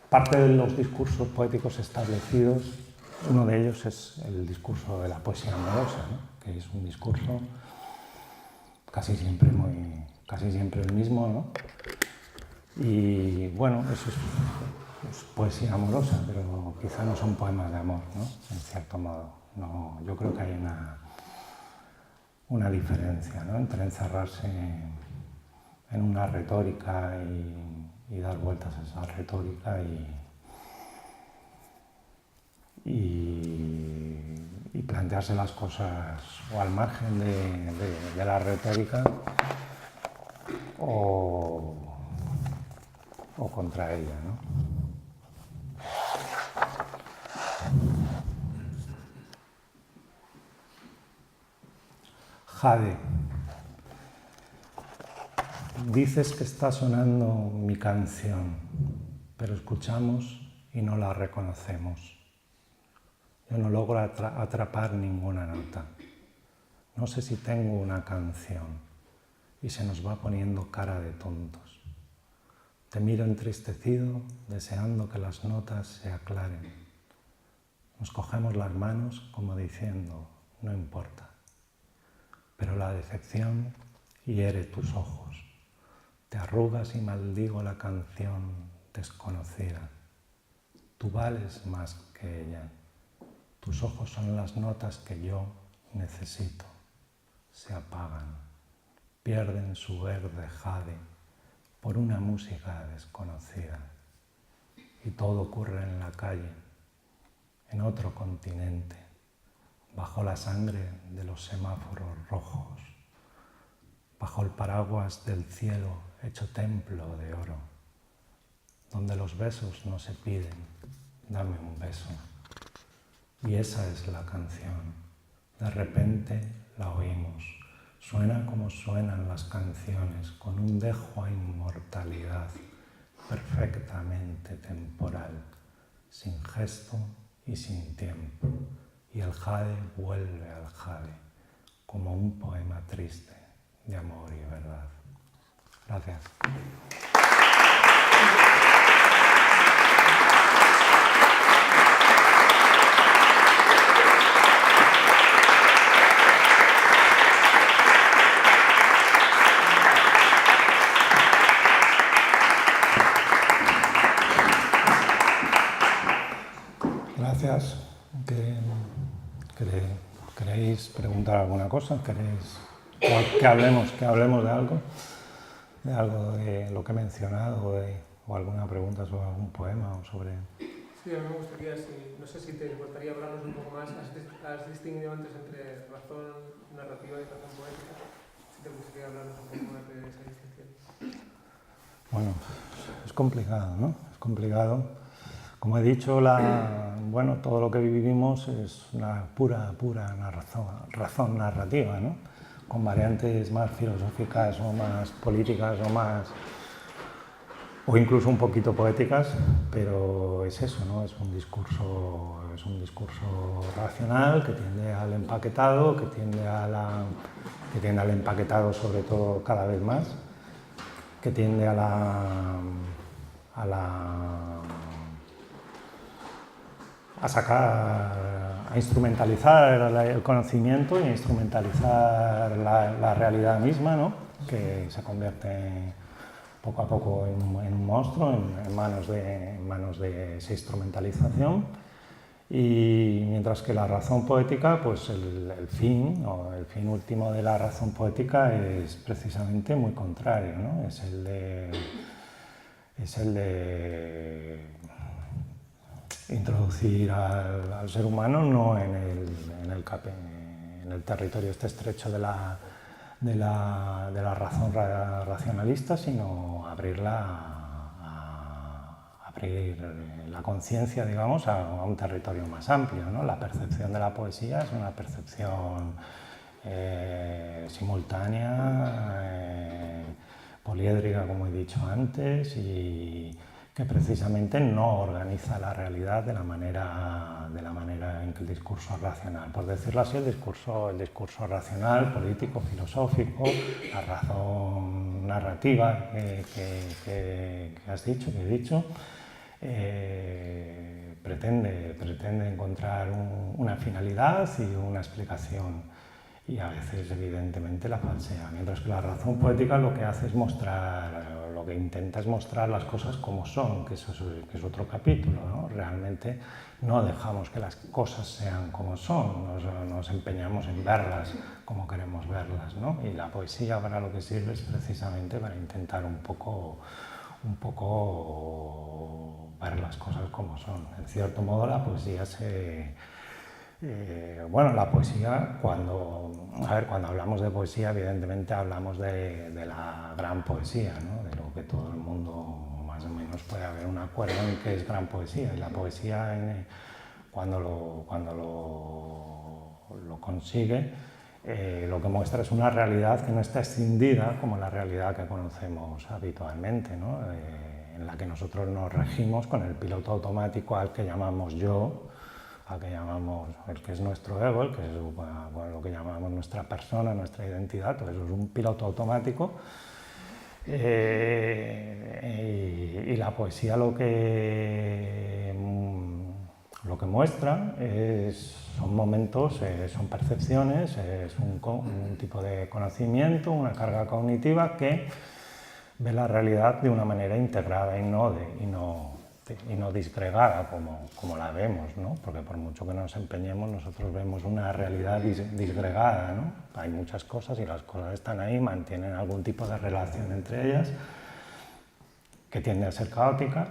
parte de los discursos poéticos establecidos. Uno de ellos es el discurso de la poesía amorosa, ¿no? Que es un discurso casi siempre el mismo, ¿no? Y bueno, eso es poesía amorosa, pero quizá no son poemas de amor, ¿no? En cierto modo. No, yo creo que hay una diferencia, ¿no? Entre encerrarse en una retórica y dar vueltas a esa retórica y plantearse las cosas o al margen de la retórica o contra ella, ¿no? Jade, dices que está sonando mi canción, pero escuchamos y no la reconocemos. Yo no logro atrapar ninguna nota. No sé si tengo una canción y se nos va poniendo cara de tontos. Te miro entristecido, deseando que las notas se aclaren. Nos cogemos las manos como diciendo, no importa. Pero la decepción hiere tus ojos. Te arrugas y maldigo la canción desconocida. Tú vales más que ella. Tus ojos son las notas que yo necesito. Se apagan, pierden su verde jade por una música desconocida. Y todo ocurre en la calle, en otro continente, bajo la sangre de los semáforos rojos, bajo el paraguas del cielo hecho templo de oro, donde los besos no se piden, dame un beso. Y esa es la canción. De repente la oímos. Suena como suenan las canciones, con un dejo a inmortalidad, perfectamente temporal, sin gesto y sin tiempo. Y el jade vuelve al jade, como un poema triste de amor y verdad. Gracias. Gracias. ¿Queréis preguntar alguna cosa? ¿Queréis que hablemos de algo? ¿De algo de lo que he mencionado? ¿O alguna pregunta sobre algún poema o sobre...? Sí, a mí me gustaría, no sé si te importaría hablarnos un poco más. Has distinguido antes entre razón narrativa y razón poética. Si te gustaría hablarnos un poco más de esa distinción. Bueno, es complicado, ¿no? Es complicado. Como he dicho, todo lo que vivimos es una pura razón narrativa, ¿no? Con variantes más filosóficas o más políticas o incluso un poquito poéticas, pero es eso, ¿no? Es un discurso racional que tiende al empaquetado, que tiende al empaquetado sobre todo cada vez más, que tiende a instrumentalizar el conocimiento y a instrumentalizar la realidad misma, ¿no? Que se convierte poco a poco en un monstruo en manos de esa instrumentalización. Y mientras que la razón poética, pues el fin último de la razón poética es precisamente muy contrario, ¿no? Es el de introducir al ser humano no en el territorio estrecho de la razón racionalista, sino abrir la conciencia, digamos, a un territorio más amplio, ¿no? La percepción de la poesía es una percepción simultánea, poliédrica, como he dicho antes, y que precisamente no organiza la realidad de la manera en que el discurso racional, por decirlo así, el discurso racional, político, filosófico, la razón narrativa que has dicho, que he dicho, pretende encontrar una finalidad y una explicación, y a veces evidentemente la falsea, mientras que la razón poética lo que hace es lo que intenta es mostrar las cosas como son, que es otro capítulo, ¿no? Realmente no dejamos que las cosas sean como son, nos empeñamos en verlas como queremos verlas, ¿no? Y la poesía para lo que sirve es precisamente para intentar un poco ver las cosas como son. En cierto modo la poesía la poesía, cuando hablamos de poesía, evidentemente hablamos de la gran poesía, ¿no? De lo que todo el mundo más o menos puede haber un acuerdo en que es gran poesía. Y la poesía, cuando lo consigue, lo que muestra es una realidad que no está escindida como la realidad que conocemos habitualmente, ¿no? En la que nosotros nos regimos con el piloto automático al que llamamos yo, al que llamamos, el que es nuestro ego, el que es lo que llamamos nuestra persona, nuestra identidad, todo eso es un piloto automático. Y la poesía lo que muestra son momentos, son percepciones, es un tipo de conocimiento, una carga cognitiva que ve la realidad de una manera integrada y no disgregada como la vemos, ¿no? Porque por mucho que nos empeñemos, nosotros vemos una realidad disgregada, ¿no? Hay muchas cosas y las cosas están ahí, mantienen algún tipo de relación entre ellas, que tiende a ser caótica,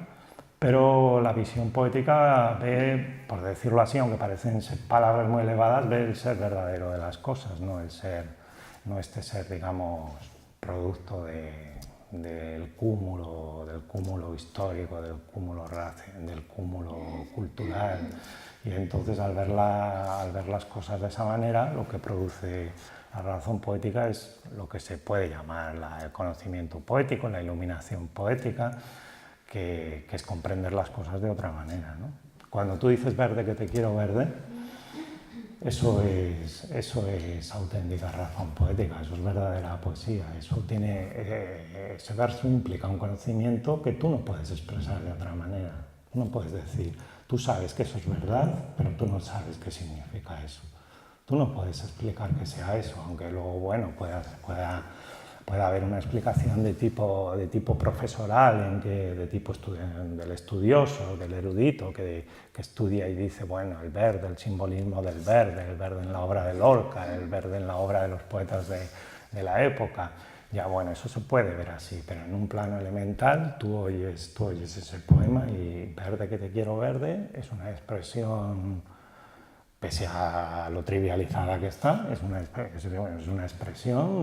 pero la visión poética ve, por decirlo así, aunque parecen ser palabras muy elevadas, ve el ser verdadero de las cosas, no este ser, digamos, producto del cúmulo histórico, del cúmulo cultural. Y entonces al ver las cosas de esa manera, lo que produce la razón poética es lo que se puede llamar el conocimiento poético, la iluminación poética, que es comprender las cosas de otra manera, ¿no? Cuando tú dices verde, que te quiero verde, eso es auténtica razón poética, eso es verdadera poesía, ese verso implica un conocimiento que tú no puedes expresar de otra manera. No puedes decir, tú sabes que eso es verdad, pero tú no sabes qué significa eso. Tú no puedes explicar que sea eso, aunque luego, bueno, pueda haber una explicación de tipo profesoral, de tipo del estudioso, del erudito, que estudia y dice, bueno, el verde, el simbolismo del verde, el verde en la obra de Lorca, el verde en la obra de los poetas de la época. Ya, bueno, eso se puede ver así, pero en un plano elemental tú oyes ese poema y verde, que te quiero verde es una expresión, pese a lo trivializada que está, es una expresión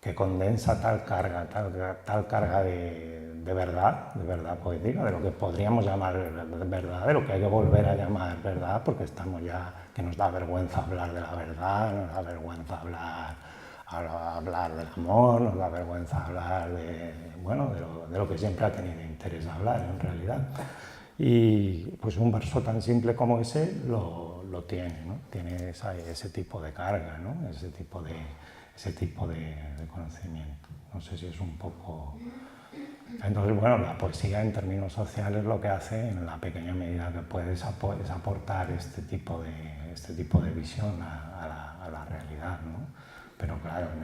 que condensa tal carga de verdad poética, de lo que podríamos llamar verdad, de lo que hay que volver a llamar verdad, porque estamos ya, que nos da vergüenza hablar de la verdad, nos da vergüenza hablar del amor, nos da vergüenza hablar de lo que siempre ha tenido interés hablar en realidad. Y pues un verso tan simple como ese lo tiene, ¿no? Tiene ese tipo de carga, ¿no? ese tipo de conocimiento. No sé si es un poco... Entonces, bueno, la poesía en términos sociales lo que hace, en la pequeña medida que puede, es aportar este tipo de visión a la realidad, ¿no? Pero claro, en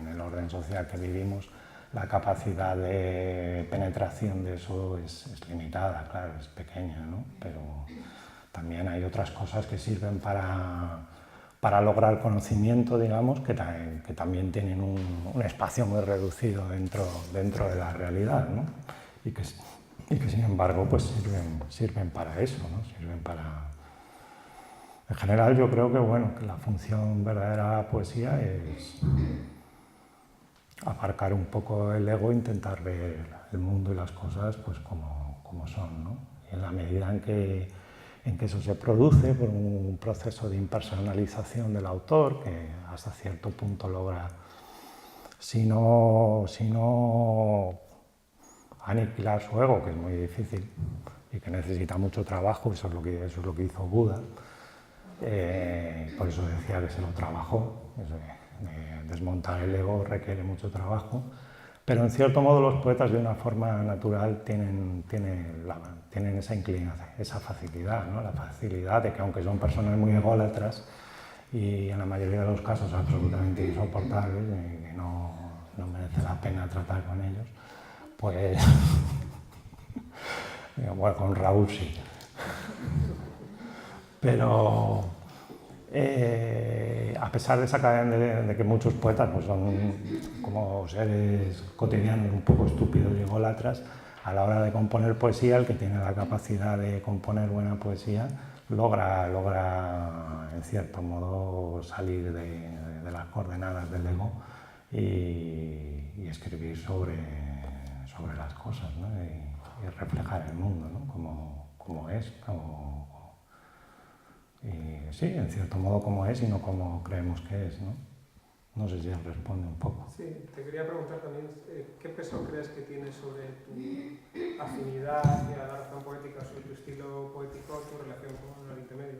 el orden social que vivimos, la capacidad de penetración de eso es limitada, claro, es pequeña, ¿no? Pero también hay otras cosas que sirven para lograr conocimiento, digamos, que también tienen un espacio muy reducido dentro de la realidad, ¿no? Y que sin embargo pues sirven para eso, ¿no? Sirven para... En general yo creo que, bueno, que la función verdadera de la poesía es aparcar un poco el ego e intentar ver el mundo y las cosas pues como son, ¿no? Y en la medida en que eso se produce por un proceso de impersonalización del autor, que hasta cierto punto logra, si no aniquilar su ego, que es muy difícil y que necesita mucho trabajo, eso es lo que hizo Buda, por eso decía que se lo trabajó, desmontar el ego requiere mucho trabajo, pero en cierto modo los poetas de una forma natural tienen esa inclinación, esa facilidad, ¿no? La facilidad de que, aunque son personas muy ególatras y en la mayoría de los casos absolutamente insoportables y que no merece la pena tratar con ellos, pues bueno, con Raúl sí, pero a pesar de esa cadena de que muchos poetas pues, son como seres cotidianos un poco estúpidos y ególatras, a la hora de componer poesía, el que tiene la capacidad de componer buena poesía logra en cierto modo salir de las coordenadas del ego y escribir sobre las cosas, ¿no? y reflejar el mundo, ¿no? como es, y sí, en cierto modo como es y no como creemos que es, ¿no? No sé si responde un poco. Sí, te quería preguntar también, ¿qué peso crees que tiene sobre tu afinidad hacia la razón poética, sobre tu estilo poético, tu relación con el Oriente Medio?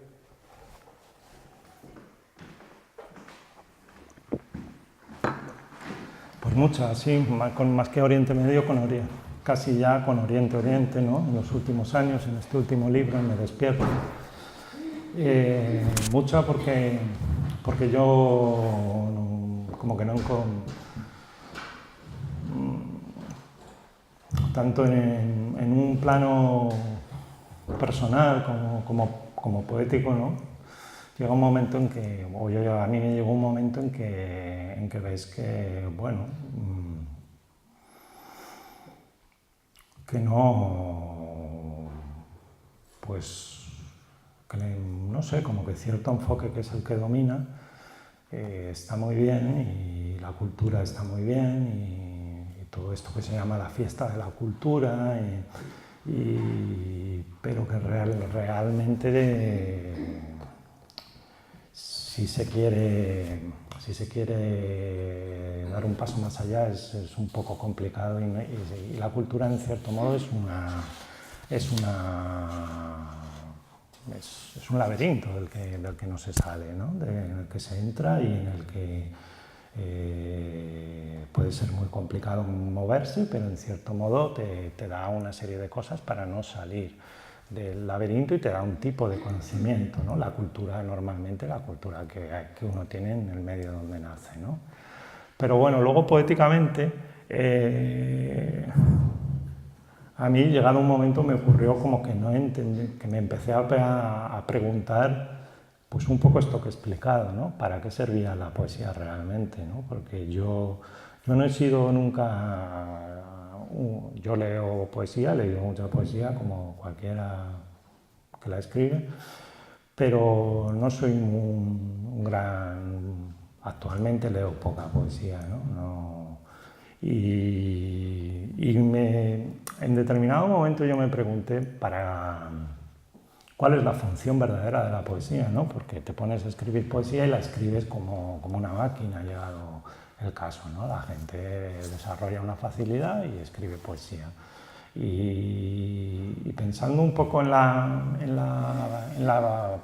Pues muchas, sí, más que Oriente Medio, casi ya con Oriente, ¿no? En los últimos años, en este último libro, en Me despierto. Mucha porque yo como que no tanto en un plano personal como poético, ¿no? Llega un momento en que, a mí me llegó un momento en que ves que, bueno, que no, pues, que no sé, como que cierto enfoque que es el que domina está muy bien y la cultura está muy bien y todo esto que se llama la fiesta de la cultura, pero que realmente si se quiere dar un paso más allá es un poco complicado y la cultura en cierto modo es un laberinto del que no se sale, ¿no? En el que se entra y en el que puede ser muy complicado moverse, pero en cierto modo te da una serie de cosas para no salir del laberinto y te da un tipo de conocimiento, ¿no? La cultura, normalmente la cultura que uno tiene en el medio donde nace, ¿no? Pero bueno, luego poéticamente, a mí llegado un momento me ocurrió como que no entendí, que me empecé a preguntar pues un poco esto que he explicado, ¿no? ¿Para qué servía la poesía realmente, ¿no? Porque yo no he sido nunca... Yo leo poesía, he leído mucha poesía como cualquiera que la escribe, pero no soy un gran... Actualmente leo poca poesía, ¿no? En determinado momento yo me pregunté cuál es la función verdadera de la poesía, ¿no? Porque te pones a escribir poesía y la escribes como una máquina, ha llegado el caso, ¿no? La gente desarrolla una facilidad y escribe poesía. Y pensando un poco en la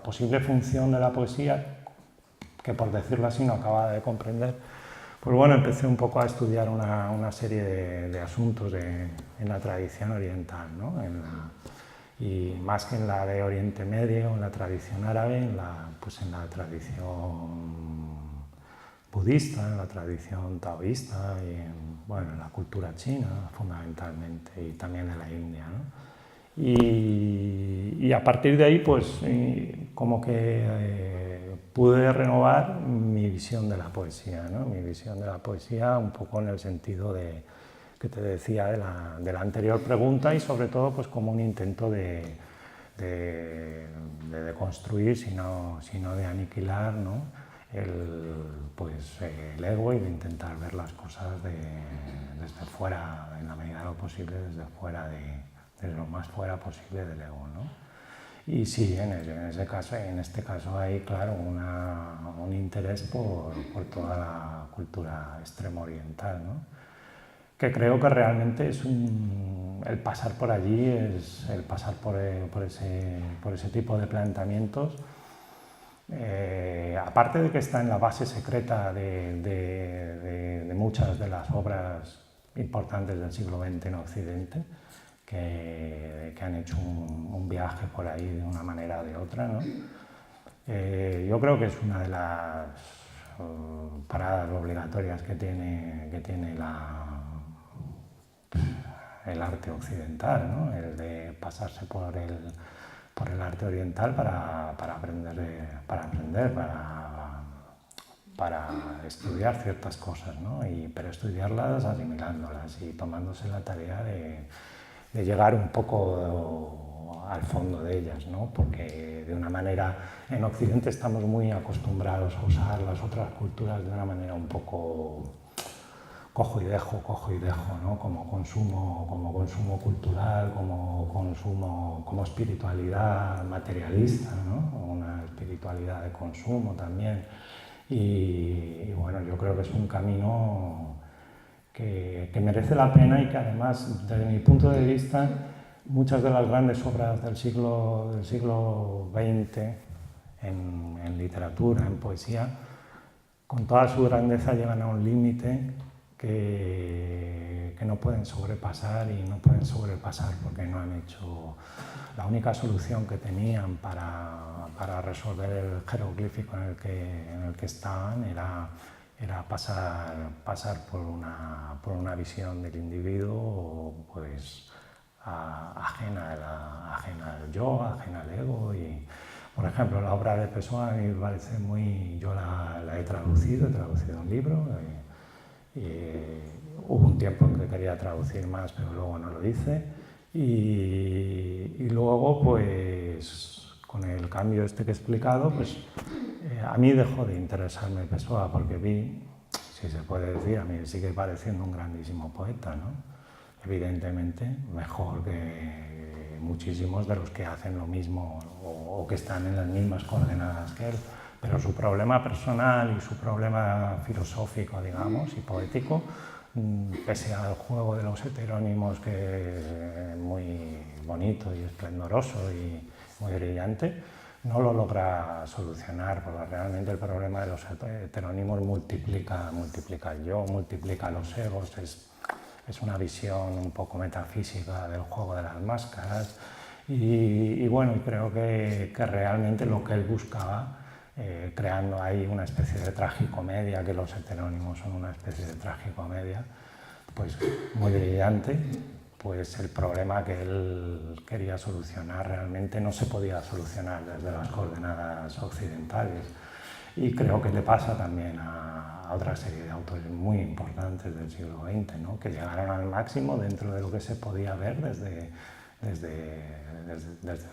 posible función de la poesía, que por decirlo así no acababa de comprender, pues bueno, empecé un poco a estudiar una serie de asuntos en la tradición oriental, ¿no? Y más que en la de Oriente Medio, en la tradición árabe, pues en la tradición budista, en la tradición taoísta y en la cultura china fundamentalmente y también en la India, ¿no? Y a partir de ahí pues como que pude renovar mi visión de la poesía, ¿no? Mi visión de la poesía un poco en el sentido que te decía de la anterior pregunta y sobre todo pues como un intento de deconstruir, sino de aniquilar, ¿no? el ego y de intentar ver las cosas desde fuera, en la medida de lo posible, desde lo más fuera posible del ego, ¿no? Y sí, en este caso hay, claro, un interés por toda la cultura extremo oriental, ¿no? Que creo que realmente el pasar por allí, el pasar por ese tipo de planteamientos, aparte de que está en la base secreta de muchas de las obras importantes del siglo XX en Occidente, que han hecho un viaje por ahí de una manera o de otra, ¿no? Yo creo que es una de las paradas obligatorias que tiene el arte occidental, ¿no? El de pasarse por el arte oriental para estudiar ciertas cosas, ¿no? Pero estudiarlas asimilándolas y tomándose la tarea de llegar un poco al fondo de ellas, ¿no? Porque de una manera, en Occidente estamos muy acostumbrados a usar las otras culturas de una manera un poco cojo y dejo, ¿no? Como consumo cultural, como espiritualidad materialista, ¿no? Una espiritualidad de consumo también. Y bueno, yo creo creo que es un camino que merece la pena y que además, desde mi punto de vista, muchas de las grandes obras del siglo XX en literatura, en poesía, con toda su grandeza llegan a un límite que no pueden sobrepasar y no pueden sobrepasar porque no han hecho... La única solución que tenían para resolver el jeroglífico en el que estaban era pasar por una visión del individuo pues, ajena al yo, ajena al ego. Y, por ejemplo, la obra de Pessoa a mí me parece muy... Yo la he traducido un libro. Hubo un tiempo en que quería traducir más, pero luego no lo hice. Y luego, pues, con el cambio este que he explicado, pues, a mí dejó de interesarme Pessoa porque vi, si se puede decir, a mí sigue pareciendo un grandísimo poeta, ¿no? Evidentemente, mejor que muchísimos de los que hacen lo mismo o que están en las mismas coordenadas que él. Pero su problema personal y su problema filosófico, digamos, y poético, pese al juego de los heterónimos, que es muy bonito y esplendoroso y muy brillante, no lo logra solucionar, porque realmente el problema de los heterónimos multiplica el yo, multiplica los egos, es una visión un poco metafísica del juego de las máscaras, y bueno, creo que realmente lo que él buscaba, creando ahí una especie de tragicomedia, que los heterónimos son una especie de tragicomedia, pues muy brillante, pues el problema que él quería solucionar realmente no se podía solucionar desde las coordenadas occidentales. Y creo que le pasa también a otra serie de autores muy importantes del siglo XX, ¿no? Que llegaron al máximo dentro de lo que se podía ver desde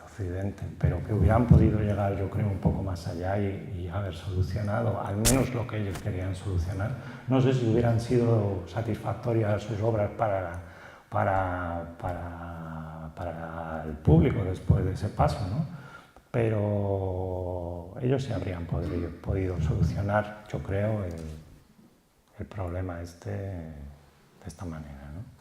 Occidente, pero que hubieran podido llegar, yo creo, un poco más allá y haber solucionado al menos lo que ellos querían solucionar. No sé si hubieran sido satisfactorias sus obras para el público después de ese paso, ¿no? Pero ellos sí habrían podido solucionar, yo creo, el problema este de esta manera, ¿no?